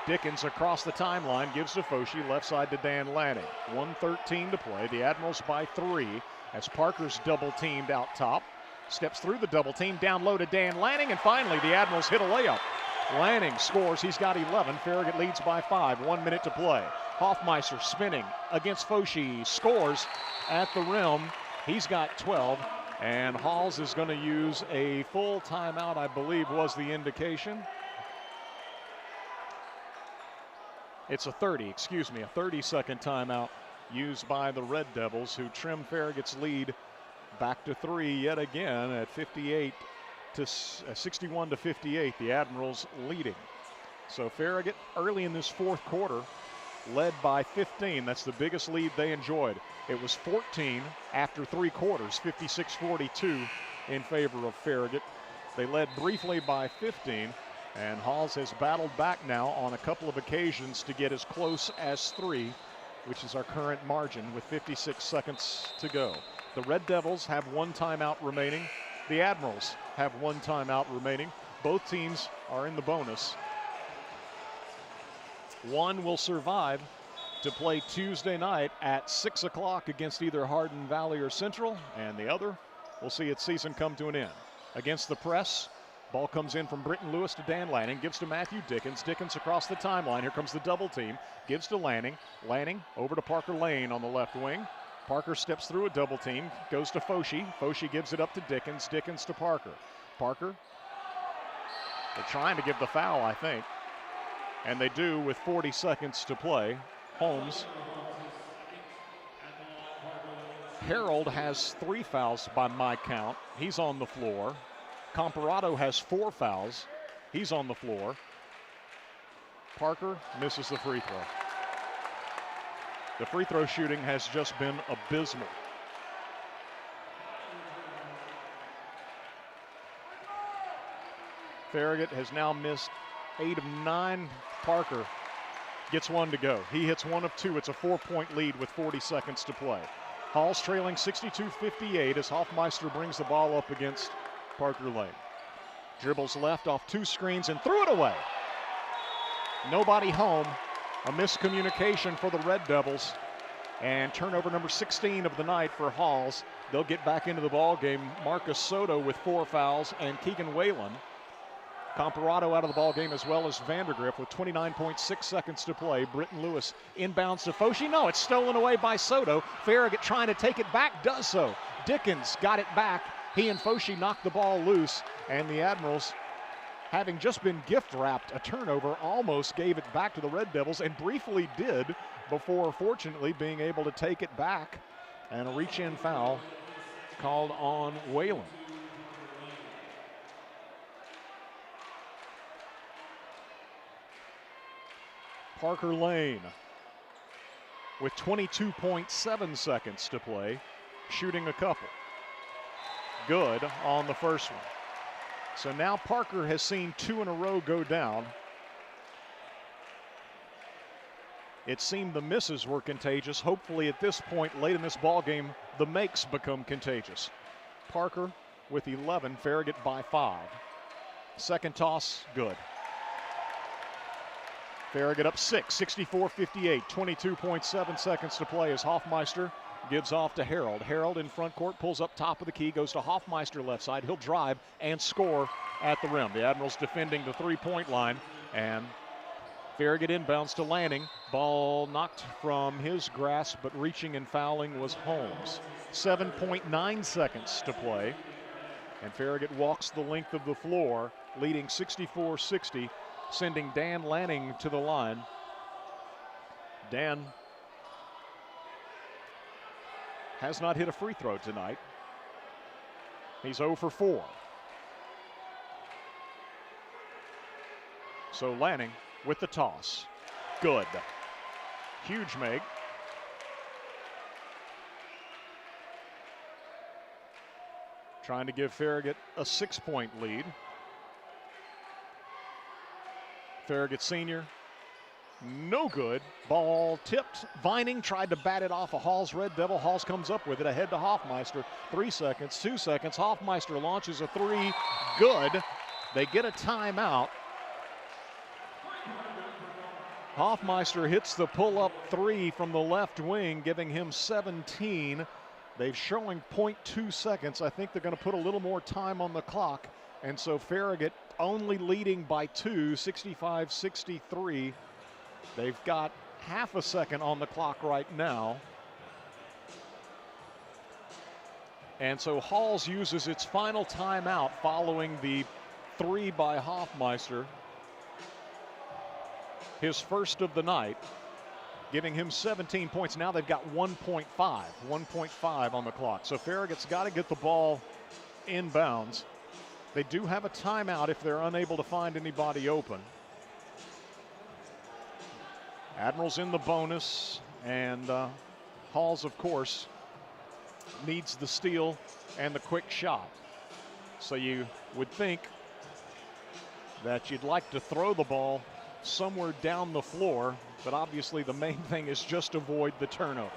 Dickens across the timeline, gives to Foshee, left side to Dan Lanning. 1:13 to play. The Admirals by 3 as Parker's double teamed out top. Steps through the double team, down low to Dan Lanning, and finally the Admirals hit a layup. Lanning scores, he's got 11. Farragut leads by 5, 1 minute to play. Hoffmeister spinning against Foshee, scores at the rim. He's got 12, and Halls is going to use a full timeout, I believe was the indication. It's a 30-second timeout used by the Red Devils, who trim Farragut's lead back to 3 yet again at 61 to 58. The Admirals leading. So Farragut early in this fourth quarter led by 15. That's the biggest lead they enjoyed. It was 14 after 3 quarters, 56-42 in favor of Farragut. They led briefly by 15. And Halls has battled back now on a couple of occasions to get as close as 3, which is our current margin with 56 seconds to go. The Red Devils have 1 timeout remaining. The Admirals have 1 timeout remaining. Both teams are in the bonus. One will survive to play Tuesday night at 6 o'clock against either Hardin Valley or Central, and the other will see its season come to an end. Against the press, ball comes in from Britton Lewis to Dan Lanning, gives to Matthew Dickens. Dickens across the timeline. Here comes the double team. Gives to Lanning. Lanning over to Parker Lane on the left wing. Parker steps through a double team. Goes to Foshee. Foshee gives it up to Dickens. Dickens to Parker. Parker. They're trying to give the foul, I think. And they do with 40 seconds to play. Holmes. Harold has 3 fouls by my count. He's on the floor. Comparado has 4 fouls. He's on the floor. Parker misses the free throw. The free throw shooting has just been abysmal. Farragut has now missed 8 of 9. Parker gets 1 to go. He hits 1 of 2. It's a 4-point lead with 40 seconds to play. Hall's trailing 62-58 as Hoffmeister brings the ball up against Parker Lane. Dribbles left off 2 screens and threw it away. Nobody home. A miscommunication for the Red Devils. And turnover number 16 of the night for Halls. They'll get back into the ball game. Marcus Soto with 4 fouls and Keegan Whalen. Comparado out of the ball game as well as Vandergrift with 29.6 seconds to play. Britton Lewis inbounds to Foshee. No, it's stolen away by Soto. Farragut trying to take it back, does so. Dickens got it back. He and Foshee knocked the ball loose, and the Admirals, having just been gift-wrapped a turnover, almost gave it back to the Red Devils and briefly did before, fortunately, being able to take it back. And a reach-in foul called on Whalen. Parker Lane with 22.7 seconds to play, shooting a couple. Good on the first one. So now Parker has seen 2 in a row go down. It seemed the misses were contagious. Hopefully at this point late in this ball game, the makes become contagious. Parker with 11, Farragut by 5. Second toss, good. Farragut up 6, 64-58, 22.7 seconds to play as Hoffmeister gives off to Harold. Harold in front court, pulls up top of the key, goes to Hoffmeister left side. He'll drive and score at the rim. The Admirals defending the 3-point line, and Farragut inbounds to Lanning. Ball knocked from his grasp, but reaching and fouling was Holmes. 7.9 seconds to play, and Farragut walks the length of the floor leading 64-60, sending Dan Lanning to the line. Dan has not hit a free throw tonight. He's 0 for 4. So Lanning with the toss. Good. Huge make. Trying to give Farragut a 6-point lead. Farragut Sr., no good. Ball tipped. Vining tried to bat it off a Hall's Red Devil. Halls comes up with it ahead to Hoffmeister. 3 seconds, 2 seconds. Hoffmeister launches a 3. Good. They get a timeout. Hoffmeister hits the pull-up 3 from the left wing, giving him 17. They're showing 0.2 seconds. I think they're going to put a little more time on the clock. And so Farragut only leading by 2, 65-63. They've got half a second on the clock right now. And so Halls uses its final timeout following the 3 by Hoffmeister. His first of the night, giving him 17 points. Now they've got 1.5 on the clock. So Farragut's got to get the ball inbounds. They do have a timeout if they're unable to find anybody open. Admirals in the bonus, and Halls, of course, needs the steal and the quick shot. So you would think that you'd like to throw the ball somewhere down the floor, but obviously the main thing is just avoid the turnover.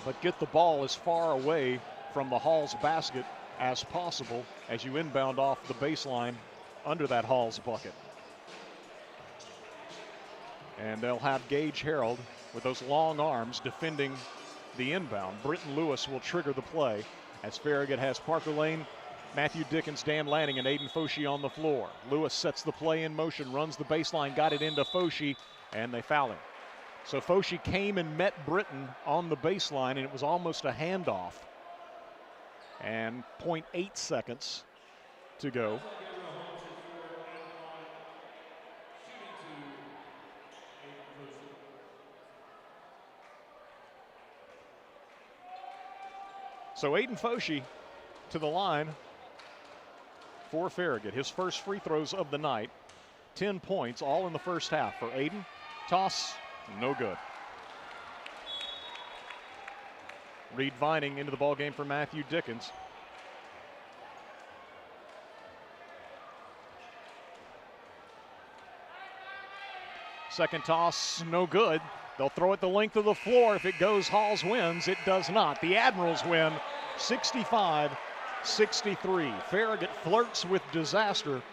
But get the ball as far away from the Halls basket as possible as you inbound off the baseline under that Halls bucket. And they'll have Gage Harold with those long arms defending the inbound. Britton Lewis will trigger the play as Farragut has Parker Lane, Matthew Dickens, Dan Lanning, and Aiden Foshee on the floor. Lewis sets the play in motion, runs the baseline, got it into Foshee, and they foul him. So Foshee came and met Britton on the baseline, and it was almost a handoff. And 0.8 seconds to go. So Aiden Foshee to the line for Farragut. His first free throws of the night. 10 points, all in the first half for Aiden. Toss, no good. Reed Vining into the ballgame for Matthew Dickens. Second toss, no good. They'll throw it the length of the floor. If it goes, Halls wins. It does not. The Admirals win 65-63. Farragut flirts with disaster,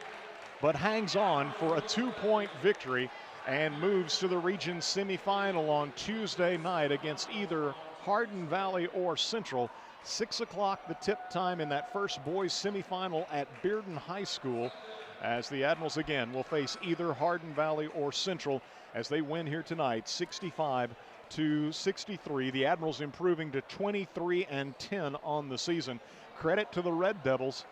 but hangs on for a 2-point victory and moves to the region semifinal on Tuesday night against either Hardin Valley or Central. 6 o'clock the tip time in that first boys semifinal at Bearden High School, as the Admirals again will face either Hardin Valley or Central as they win here tonight 65-63. The Admirals improving to 23-10 on the season. Credit to the Red Devils.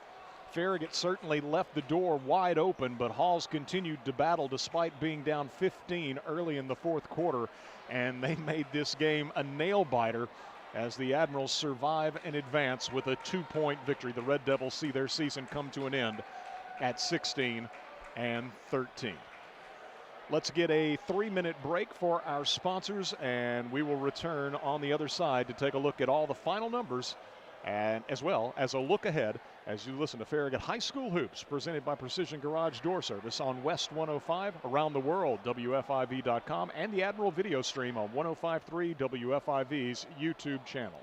Farragut certainly left the door wide open, but Halls continued to battle despite being down 15 early in the fourth quarter, and they made this game a nail-biter as the Admirals survive and advance with a 2-point victory. The Red Devils see their season come to an end at 16-13. Let's get a 3-minute break for our sponsors, and we will return on the other side to take a look at all the final numbers, and as well as a look ahead as you listen to Farragut High School Hoops, presented by Precision Garage Door Service on West 105, around the world, WFIV.com, and the Admiral video stream on 105.3 WFIV's YouTube channel.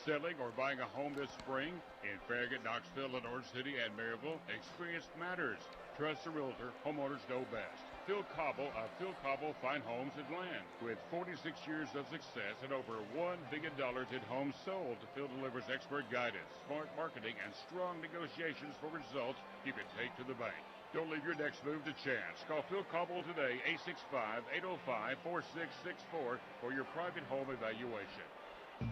Selling or buying a home this spring in Farragut, Knoxville, and Orange City, and Maryville, experience matters. Trust a realtor. Homeowners know best. Phil Cobble of Phil Cobble Fine Homes and Land. With 46 years of success and over $1 billion in homes sold, Phil delivers expert guidance, smart marketing, and strong negotiations for results you can take to the bank. Don't leave your next move to chance. Call Phil Cobble today, 865-805-4664 for your private home evaluation.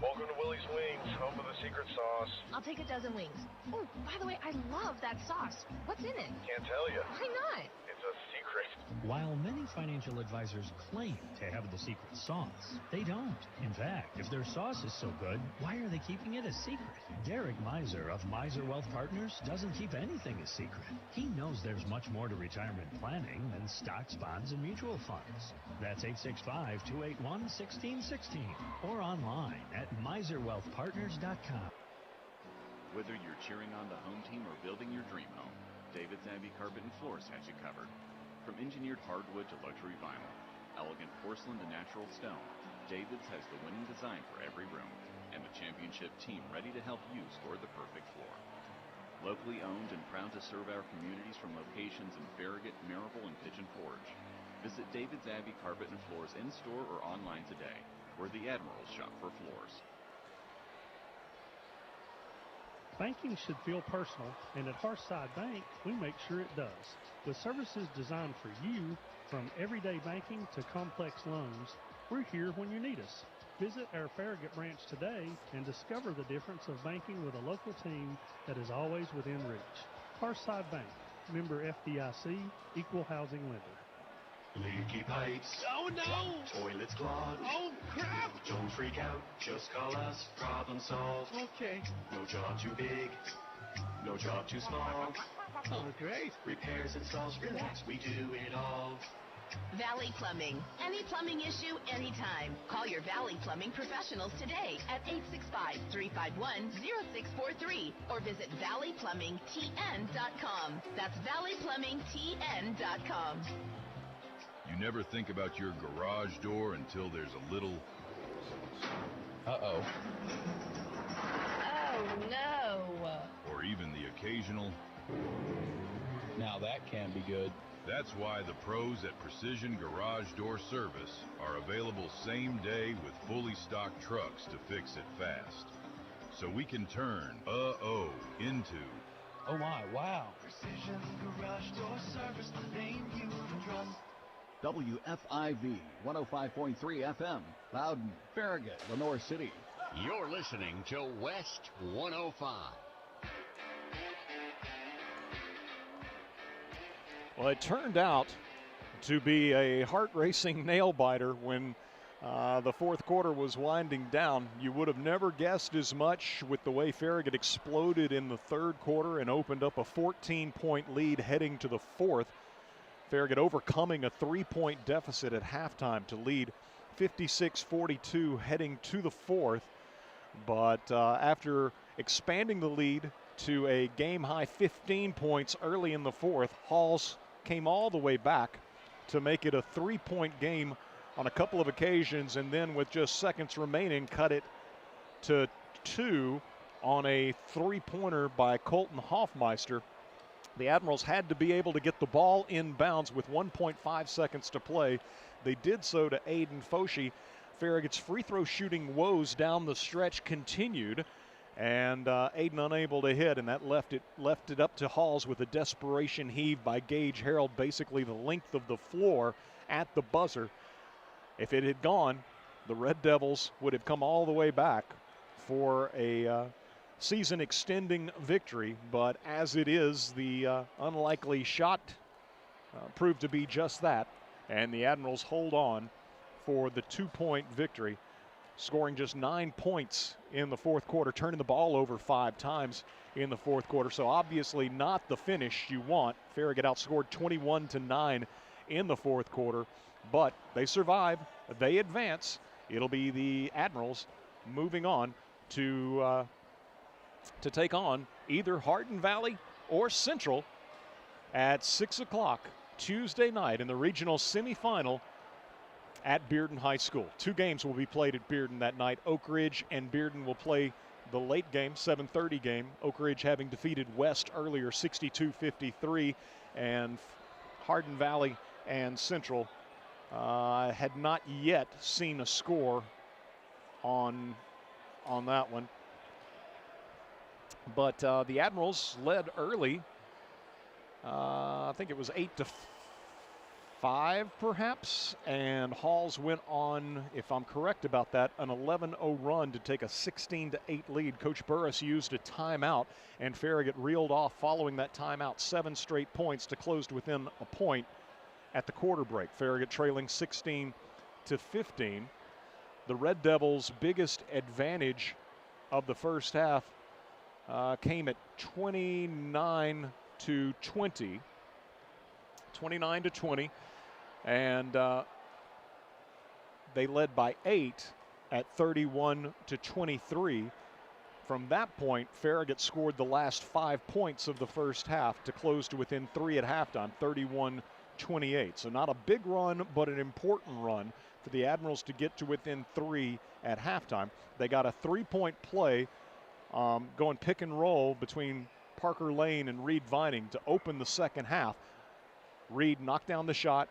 Welcome to Willie's Wings, home of the secret sauce. I'll take a dozen wings. Oh, by the way, I love that sauce. What's in it? Can't tell you. Why not? It's a secret. While many financial advisors claim to have the secret sauce, they don't. In fact, if their sauce is so good, why are they keeping it a secret? Derek Miser of Miser Wealth Partners doesn't keep anything a secret. He knows there's much more to retirement planning than stocks, bonds, and mutual funds. That's 865-281-1616 or online at miserwealthpartners.com. Whether you're cheering on the home team or building your dream home, David's Abbey Carpet and Floors has you covered. From engineered hardwood to luxury vinyl, elegant porcelain to natural stone, David's has the winning design for every room and the championship team ready to help you score the perfect floor. Locally owned and proud to serve our communities from locations in Farragut, Marable, and Pigeon Forge. Visit David's Abbey Carpet and Floors in-store or online today, where the Admirals shop for floors. Banking should feel personal, and at Hearthside Bank, we make sure it does. With services designed for you, from everyday banking to complex loans, we're here when you need us. Visit our Farragut branch today and discover the difference of banking with a local team that is always within reach. Hearthside Bank, member FDIC, equal housing lender. Leaky pipes. Oh no! Toilets clogged. Oh crap! Don't freak out, just call us. Problem solved. Okay. No job too big, no job too small. Oh, great. Repairs, installs, relax, we do it all. Valley Plumbing. Any plumbing issue, anytime. Call your Valley Plumbing professionals today at 865-351-0643 or visit valleyplumbingtn.com. That's valleyplumbingtn.com. You never think about your garage door until there's a little... Uh-oh. Oh, no. or even the occasional... Now that can be good. That's why the pros at Precision Garage Door Service are available same day with fully stocked trucks to fix it fast. So we can turn uh-oh into... Oh my, wow. Precision Garage Door Service, the name you can trust. WFIV 105.3 FM, Loudon, Farragut, Lenore City. You're listening to West 105. Well, it turned out to be a heart-racing nail-biter when the fourth quarter was winding down. You would have never guessed as much with the way Farragut exploded in the third quarter and opened up a 14-point lead heading to the fourth. Farragut overcoming a 3-point deficit at halftime to lead 56-42 heading to the fourth. But after expanding the lead to a game-high 15 points early in the fourth, Halls came all the way back to make it a 3-point game on a couple of occasions, and then with just seconds remaining, cut it to 2 on a 3-pointer by Colton Hoffmeister. The Admirals had to be able to get the ball in bounds with 1.5 seconds to play. They did so to Aiden Foshee. Farragut's free throw shooting woes down the stretch continued, and Aiden unable to hit, and that left it up to Halls with a desperation heave by Gage Harold, basically the length of the floor at the buzzer. If it had gone, the Red Devils would have come all the way back for a season-extending victory, but as it is, the unlikely shot proved to be just that, and the Admirals hold on for the 2-point victory, scoring just 9 points in the fourth quarter, turning the ball over 5 times in the fourth quarter. So obviously not the finish you want. Farragut outscored 21-9 in the fourth quarter, but they survive, they advance. It'll be the Admirals moving on to take on either Hardin Valley or Central at 6 o'clock Tuesday night in the regional semifinal at Bearden High School. 2 games will be played at Bearden that night. Oak Ridge and Bearden will play the late game, 7:30 game. Oak Ridge having defeated West earlier 62-53, and Hardin Valley and Central had not yet seen a score on that one. But the Admirals led early. I think it was 8-5 5 perhaps, and Halls went on, if I'm correct about that, an 11-0 run to take a 16-8 lead. Coach Burris used a timeout, and Farragut reeled off following that timeout 7 straight points to close to within a point at the quarter break. Farragut trailing 16-15. The Red Devils' biggest advantage of the first half came at 29-20. 29-20, and they led by 8 at 31-23. From that point, Farragut scored the last 5 points of the first half to close to within 3 at halftime, 31-28. So not a big run, but an important run for the Admirals to get to within 3 at halftime. They got a 3-point play going pick and roll between Parker Lane and Reed Vining to open the second half. Reed knocked down the shot,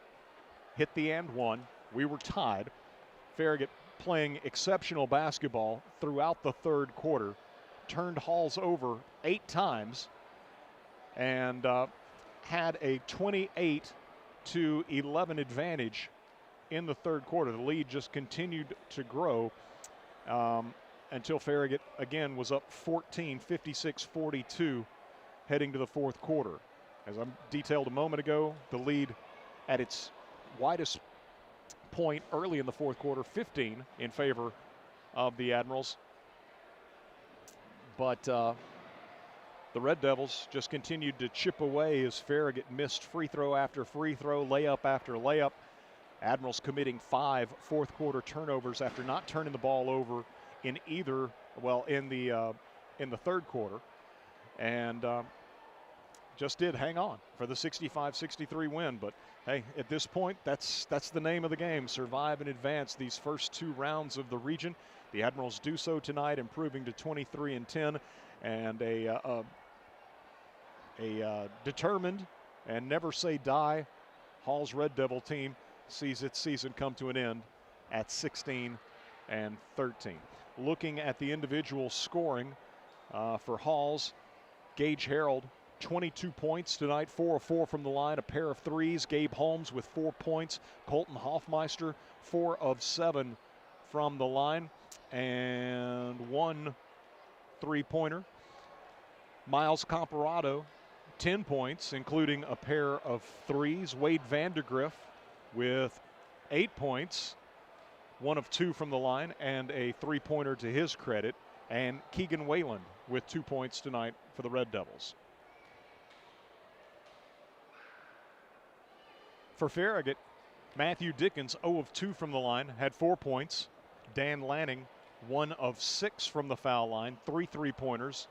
hit the and one. We were tied. Farragut playing exceptional basketball throughout the third quarter, turned Halls over 8 times, and had a 28-11 advantage in the third quarter. The lead just continued to grow until Farragut again was up 14, 56-42 heading to the fourth quarter. As I detailed a moment ago, the lead at its widest point early in the fourth quarter, 15 in favor of the Admirals. But the Red Devils just continued to chip away as Farragut missed free throw after free throw, layup after layup. Admirals committing 5 fourth quarter turnovers after not turning the ball over in either, well, in the third quarter. And just did hang on for the 65-63 win. But hey, at this point, that's the name of the game. Survive and advance these first 2 rounds of the region. The Admirals do so tonight, improving to 23-10, and a determined and never say die Halls Red Devil team sees its season come to an end at 16-13. Looking at the individual scoring for Halls, Gage Harold, 22 points tonight, 4 of 4 from the line, a pair of threes. Gabe Holmes with 4 points. Colton Hoffmeister, 4 of 7 from the line, and 1 3-pointer. Miles Comparado, 10 points, including a pair of threes. Wade Vandergriff with 8 points, 1 of 2 from the line, and a 3-pointer to his credit. And Keegan Wayland with 2 points tonight for the Red Devils. For Farragut, Matthew Dickens, 0 of 2 from the line, had 4 points. Dan Lanning, 1 of 6 from the foul line, 3 3-pointers.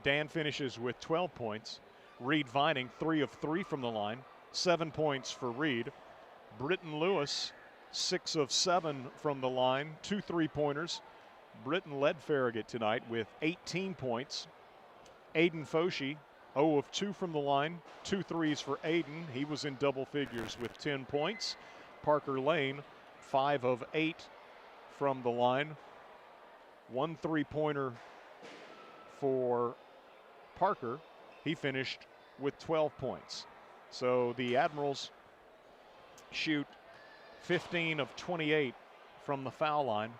Dan finishes with 12 points. Reed Vining, 3 of 3 from the line, 7 points for Reed. Britton Lewis, 6 of 7 from the line, 2 3-pointers. Britton led Farragut tonight with 18 points. Aiden Foshee, 0 of 2 from the line, 2 threes for Aiden. He was in double figures with 10 points. Parker Lane, 5 of 8 from the line. 1 3-pointer for Parker. He finished with 12 points. So the Admirals shoot 15 of 28 from the foul line,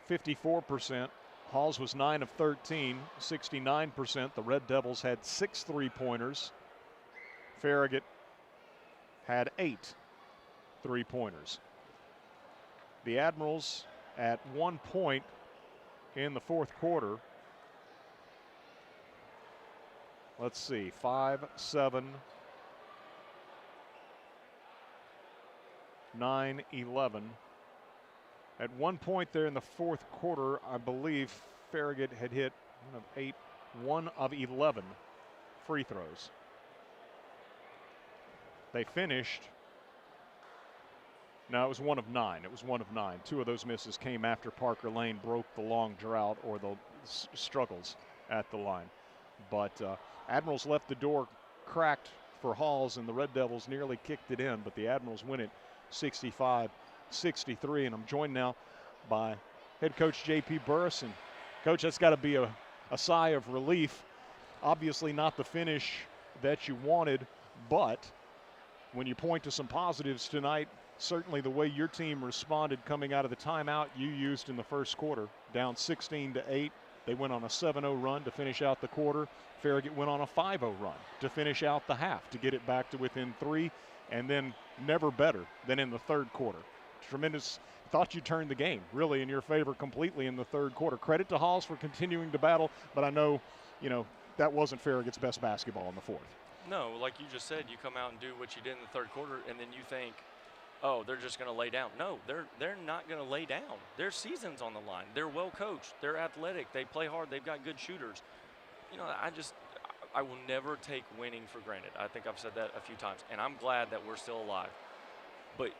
54%. Halls was 9 of 13, 69%. The Red Devils had 6 3-pointers. Farragut had 8 3-pointers. The Admirals at 1 point in the fourth quarter. Let's see, 5, 7, 9, 11. At 1 point there in the fourth quarter, I believe Farragut had hit 1 of 11 free throws. They finished, no, it was 1 of 9. It was 1 of 9. 2 of those misses came after Parker Lane broke the long drought or the struggles at the line. But Admirals left the door cracked for Halls, and the Red Devils nearly kicked it in, but the Admirals win it 65-63, and I'm joined now by head coach J.P. Burris. And Coach, that's got to be a sigh of relief. Obviously not the finish that you wanted, but when you point to some positives tonight, certainly the way your team responded coming out of the timeout you used in the first quarter, down 16-8. They went on a 7-0 run to finish out the quarter. Farragut went on a 5-0 run to finish out the half to get it back to within 3, and then never better than in the third quarter. Tremendous. Thought you turned the game really in your favor completely in the third quarter. Credit to Halls for continuing to battle, but I know, that wasn't Farragut's best basketball in the fourth. No, like you just said, you come out and do what you did in the third quarter, and then you think, oh, they're just going to lay down. No, they're not going to lay down. Their season's on the line. They're well coached. They're athletic. They play hard. They've got good shooters. I will never take winning for granted. I think I've said that a few times, and I'm glad that we're still alive. But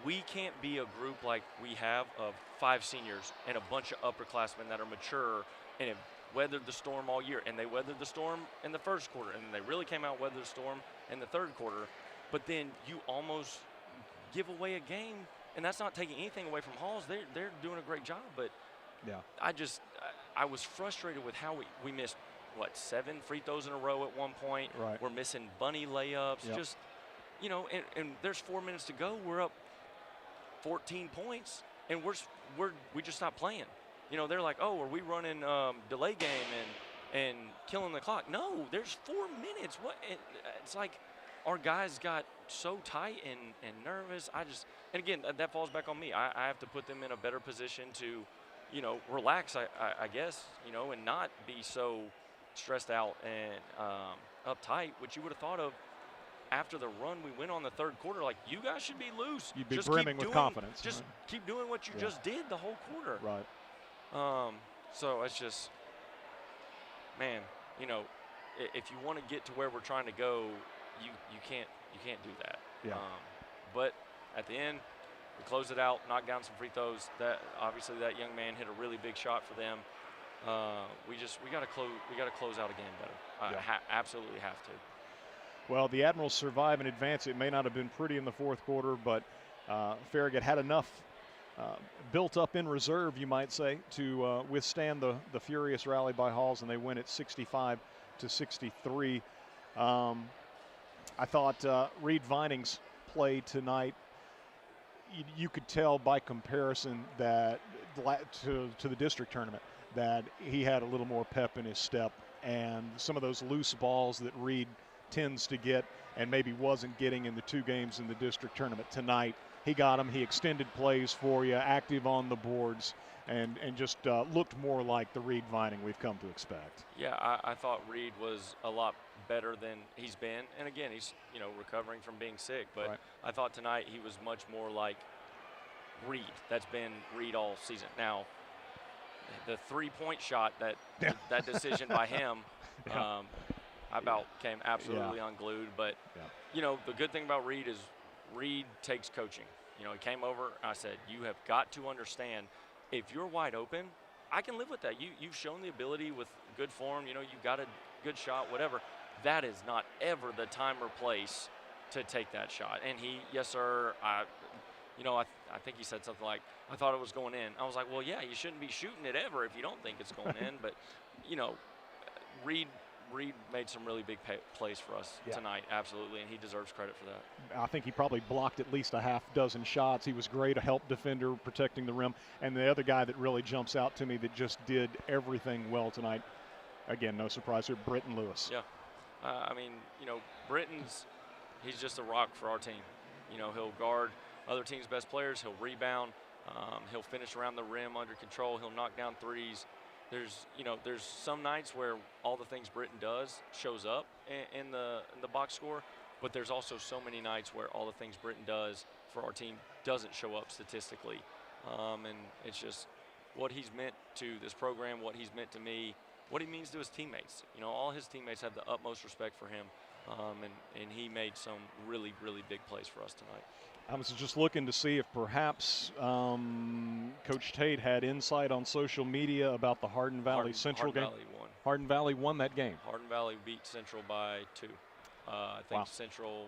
we can't be a group like we have of 5 seniors and a bunch of upperclassmen that are mature and have weathered the storm all year. And they weathered the storm in the first quarter, and they really came out weathered the storm in the third quarter. But then you almost give away a game, and that's not taking anything away from Halls. They're doing a great job, but yeah, I was frustrated with how we missed 7 free throws in a row at one point. Right. We're missing bunny layups. Yep. Just and there's 4 minutes to go. We're up 14 points, and we just stopped playing. They're like, oh, are we running delay game and killing the clock? No, there's 4 minutes. What? It's like our guys got so tight and nervous. And again, that falls back on me. I have to put them in a better position to, relax, I guess, and not be so stressed out and uptight, which you would have thought of after the run we went on the third quarter. Like, you guys should be loose. You'd be brimming with confidence. Just keep doing what you just did the whole quarter. Right. So it's just, man, if you want to get to where we're trying to go, you can't do that. Yeah. But at the end, we closed it out, knocked down some free throws. Obviously that young man hit a really big shot for them. We got to close out a game better. Absolutely have to. Well, the Admirals survive and advance. It may not have been pretty in the fourth quarter, but Farragut had enough built up in reserve, you might say, to withstand the furious rally by Halls, and they win at 65-63. I thought Reed Vining's play tonight, you could tell by comparison that to the district tournament that he had a little more pep in his step, and some of those loose balls that Reed tends to get and maybe wasn't getting in the 2 games in the district tournament. Tonight, he got them. He extended plays for you, active on the boards, and just looked more like the Reed Vining we've come to expect. Yeah, I thought Reed was a lot better than he's been. And again, he's recovering from being sick. But right. I thought tonight he was much more like Reed. That's been Reed all season. Now, the 3-point shot, that decision by him, yeah. I about came absolutely unglued. But, the good thing about Reed is Reed takes coaching. He came over, I said, you have got to understand, if you're wide open, I can live with that. You've shown the ability with good form, you've got a good shot, whatever. That is not ever the time or place to take that shot. And he, yes, sir, I think he said something like, I thought it was going in. I was like, well, yeah, you shouldn't be shooting it ever if you don't think it's going in. But, Reed made some really big plays for us tonight, absolutely, and he deserves credit for that. I think he probably blocked at least a half dozen shots. He was great, a help defender, protecting the rim. And the other guy that really jumps out to me that just did everything well tonight, again, no surprise here, Britton Lewis. Yeah. Britton's, he's just a rock for our team. He'll guard other teams' best players. He'll rebound. He'll finish around the rim under control. He'll knock down threes. There's some nights where all the things Britton does shows up in the box score, but there's also so many nights where all the things Britton does for our team doesn't show up statistically. And it's just what he's meant to this program, what he's meant to me, what he means to his teammates. All his teammates have the utmost respect for him, and he made some really, really big plays for us tonight. I was just looking to see if perhaps Coach Tate had insight on social media about the Hardin Valley Central game. Hardin Valley won that game. Hardin Valley beat Central by 2. I think Central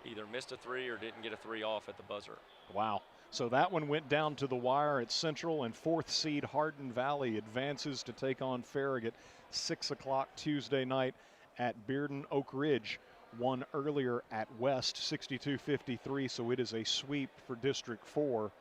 either missed a 3 or didn't get a 3 off at the buzzer. Wow. So that one went down to the wire at Central, and 4th seed Hardin Valley advances to take on Farragut 6 o'clock Tuesday night at Bearden Oak Ridge. won earlier at West 62-53, so it is a sweep for District 4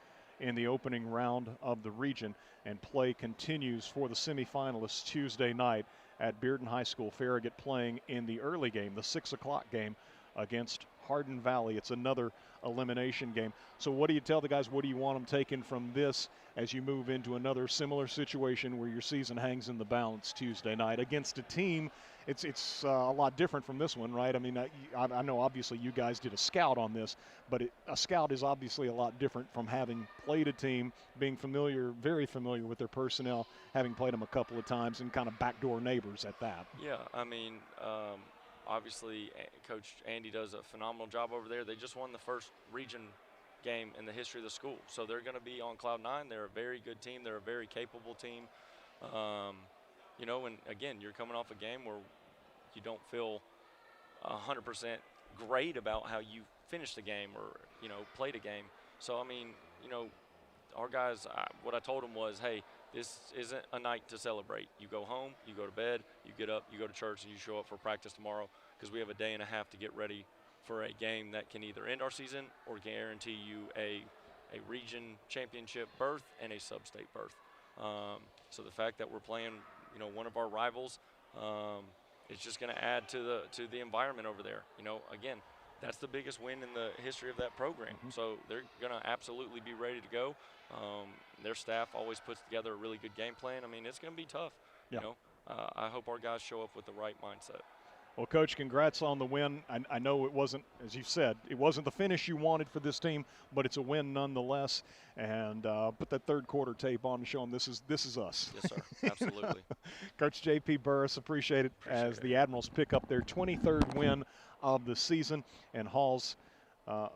in the opening round of the region, and play continues for the semifinalists Tuesday night at Bearden High School. Farragut playing in the early game, the 6 o'clock game against Hardin Valley. It's another elimination game. So what do you tell the guys? What do you want them taking from this as you move into another similar situation where your season hangs in the balance Tuesday night against a team? It's a lot different from this one, right? I mean, I know obviously you guys did a scout on this, but a scout is obviously a lot different from having played a team, being familiar, very familiar with their personnel, having played them a couple of times, and kind of backdoor neighbors at that. Yeah, I mean, obviously Coach Andy does a phenomenal job over there. They just won the first region game in the history of the school, so they're going to be on cloud nine. They're a very good team. They're a very capable team. You know, and again, you're coming off a game where you don't feel 100% great about how you finished the game or, you know, played a game. So, I mean, you know, our guys, what I told them was, hey, this isn't a night to celebrate. You go home, you go to bed, you get up, you go to church, and you show up for practice tomorrow, because we have a day and a half to get ready for a game that can either end our season or guarantee you a region championship berth and a sub-state berth. So the fact that we're playing, you know, one of our rivals, it's just going to add to the environment over there. You know, again, that's the biggest win in the history of that program. So they're going to absolutely be ready to go. Their staff always puts together a really good game plan. I mean, it's going to be tough. Yeah. You know, I hope our guys show up with the right mindset. Well, Coach, congrats on the win. I know it wasn't, as you said, it wasn't the finish you wanted for this team, but it's a win nonetheless. And put that third quarter tape on to show them this is us. Yes, sir. Absolutely. Coach J.P. Burris, appreciate it as the Admirals pick up their 23rd win of the season. And Hall's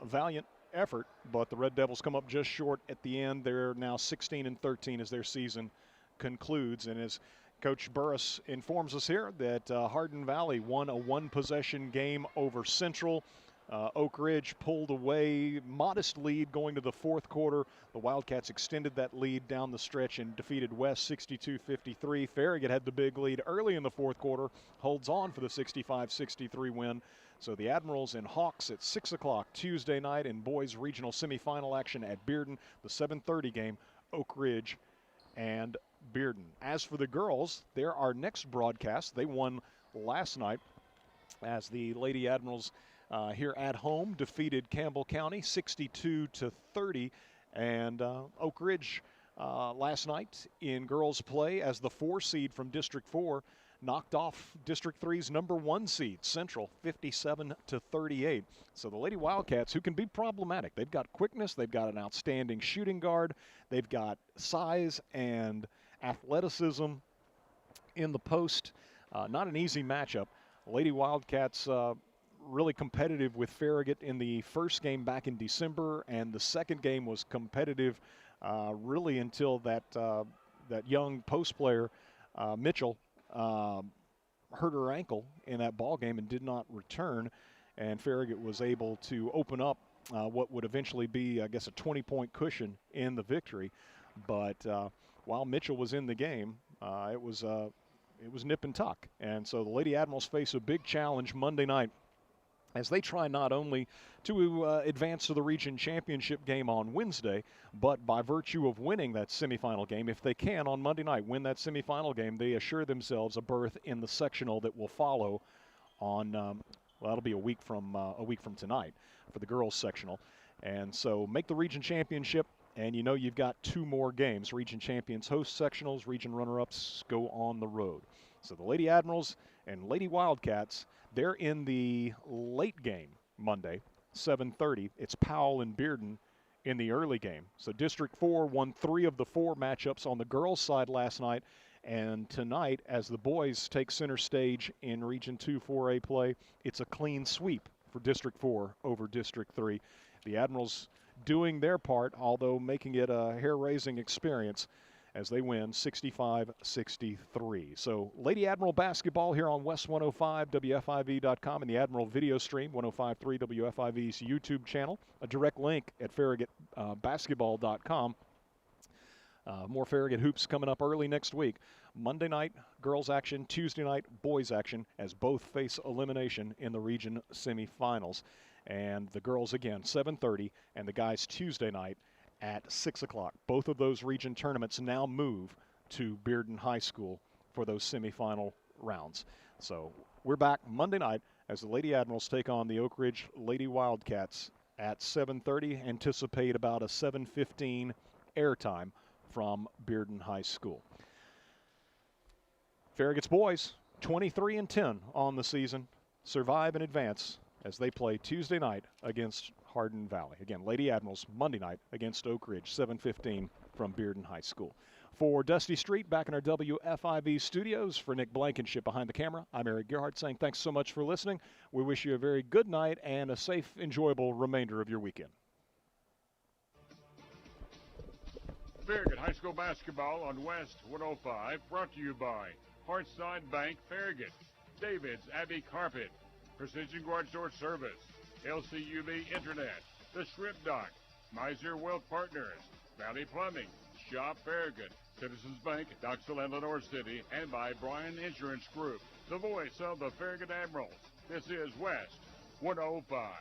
valiant effort, but the Red Devils come up just short at the end. They're now 16-13 as their season concludes. And as Coach Burris informs us here that Hardin Valley won a one-possession game over Central. Oak Ridge pulled away, modest lead going to the fourth quarter. The Wildcats extended that lead down the stretch and defeated West 62-53. Farragut had the big lead early in the fourth quarter, holds on for the 65-63 win. So the Admirals and Hawks at 6 o'clock Tuesday night in boys regional semifinal action at Bearden. The 7:30 game, Oak Ridge and Bearden. As for the girls, they're our next broadcast. They won last night as the Lady Admirals here at home defeated Campbell County 62-30. And Oak Ridge last night in girls play as the 4 seed from District 4 knocked off District 3's number 1 seed, Central, 57-38. So the Lady Wildcats, who can be problematic, they've got quickness, they've got an outstanding shooting guard, they've got size and athleticism in the post. Not an easy matchup. Lady Wildcats really competitive with Farragut in the first game back in December, and the second game was competitive really until that young post player, Mitchell, hurt her ankle in that ball game and did not return, and Farragut was able to open up what would eventually be, I guess, a 20-point cushion in the victory. But while Mitchell was in the game, it was nip and tuck. And so the Lady Admirals face a big challenge Monday night as they try not only to advance to the region championship game on Wednesday, but by virtue of winning that semifinal game, if they can on Monday night win that semifinal game, they assure themselves a berth in the sectional that will follow on, well, that'll be a week from tonight for the girls sectional. And so make the region championship, and you know you've got 2 more games. Region champions host sectionals, region runner-ups go on the road. So the Lady Admirals and Lady Wildcats, they're in the late game Monday, 7:30. It's Powell and Bearden in the early game. So District 4 won 3 of the 4 matchups on the girls' side last night. And tonight, as the boys take center stage in Region 2 4A play, it's a clean sweep for District 4 over District 3. The Admirals doing their part, although making it a hair-raising experience as they win 65-63. So Lady Admiral basketball here on West 105, WFIV.com, and the Admiral video stream, 105.3 WFIV's YouTube channel. A direct link at FarragutBasketball.com. More Farragut hoops coming up early next week. Monday night, girls action. Tuesday night, boys action, as both face elimination in the region semifinals. And the girls, again, 7:30, and the guys Tuesday night at 6 o'clock. Both of those region tournaments now move to Bearden High School for those semifinal rounds. So we're back Monday night as the Lady Admirals take on the Oak Ridge Lady Wildcats at 7:30. Anticipate about a 7:15 airtime from Bearden High School. Farragut's boys, 23-10 on the season, survive and advance as they play Tuesday night against Hardin Valley. Again, Lady Admirals Monday night against Oak Ridge, 7:15 from Bearden High School. For Dusty Street, back in our WFIV studios, for Nick Blankenship behind the camera, I'm Eric Gerhardt saying thanks so much for listening. We wish you a very good night and a safe, enjoyable remainder of your weekend. Farragut High School basketball on West 105, brought to you by Hearthside Bank Farragut, David's Abbey Carpet, Precision Garage Door Service, LCUV Internet, The Shrimp Dock, Miser Wealth Partners, Valley Plumbing, Shop Farragut, Citizens Bank, Doxville and Lenore City, and by Bryan Insurance Group, the voice of the Farragut Admirals. This is West 105.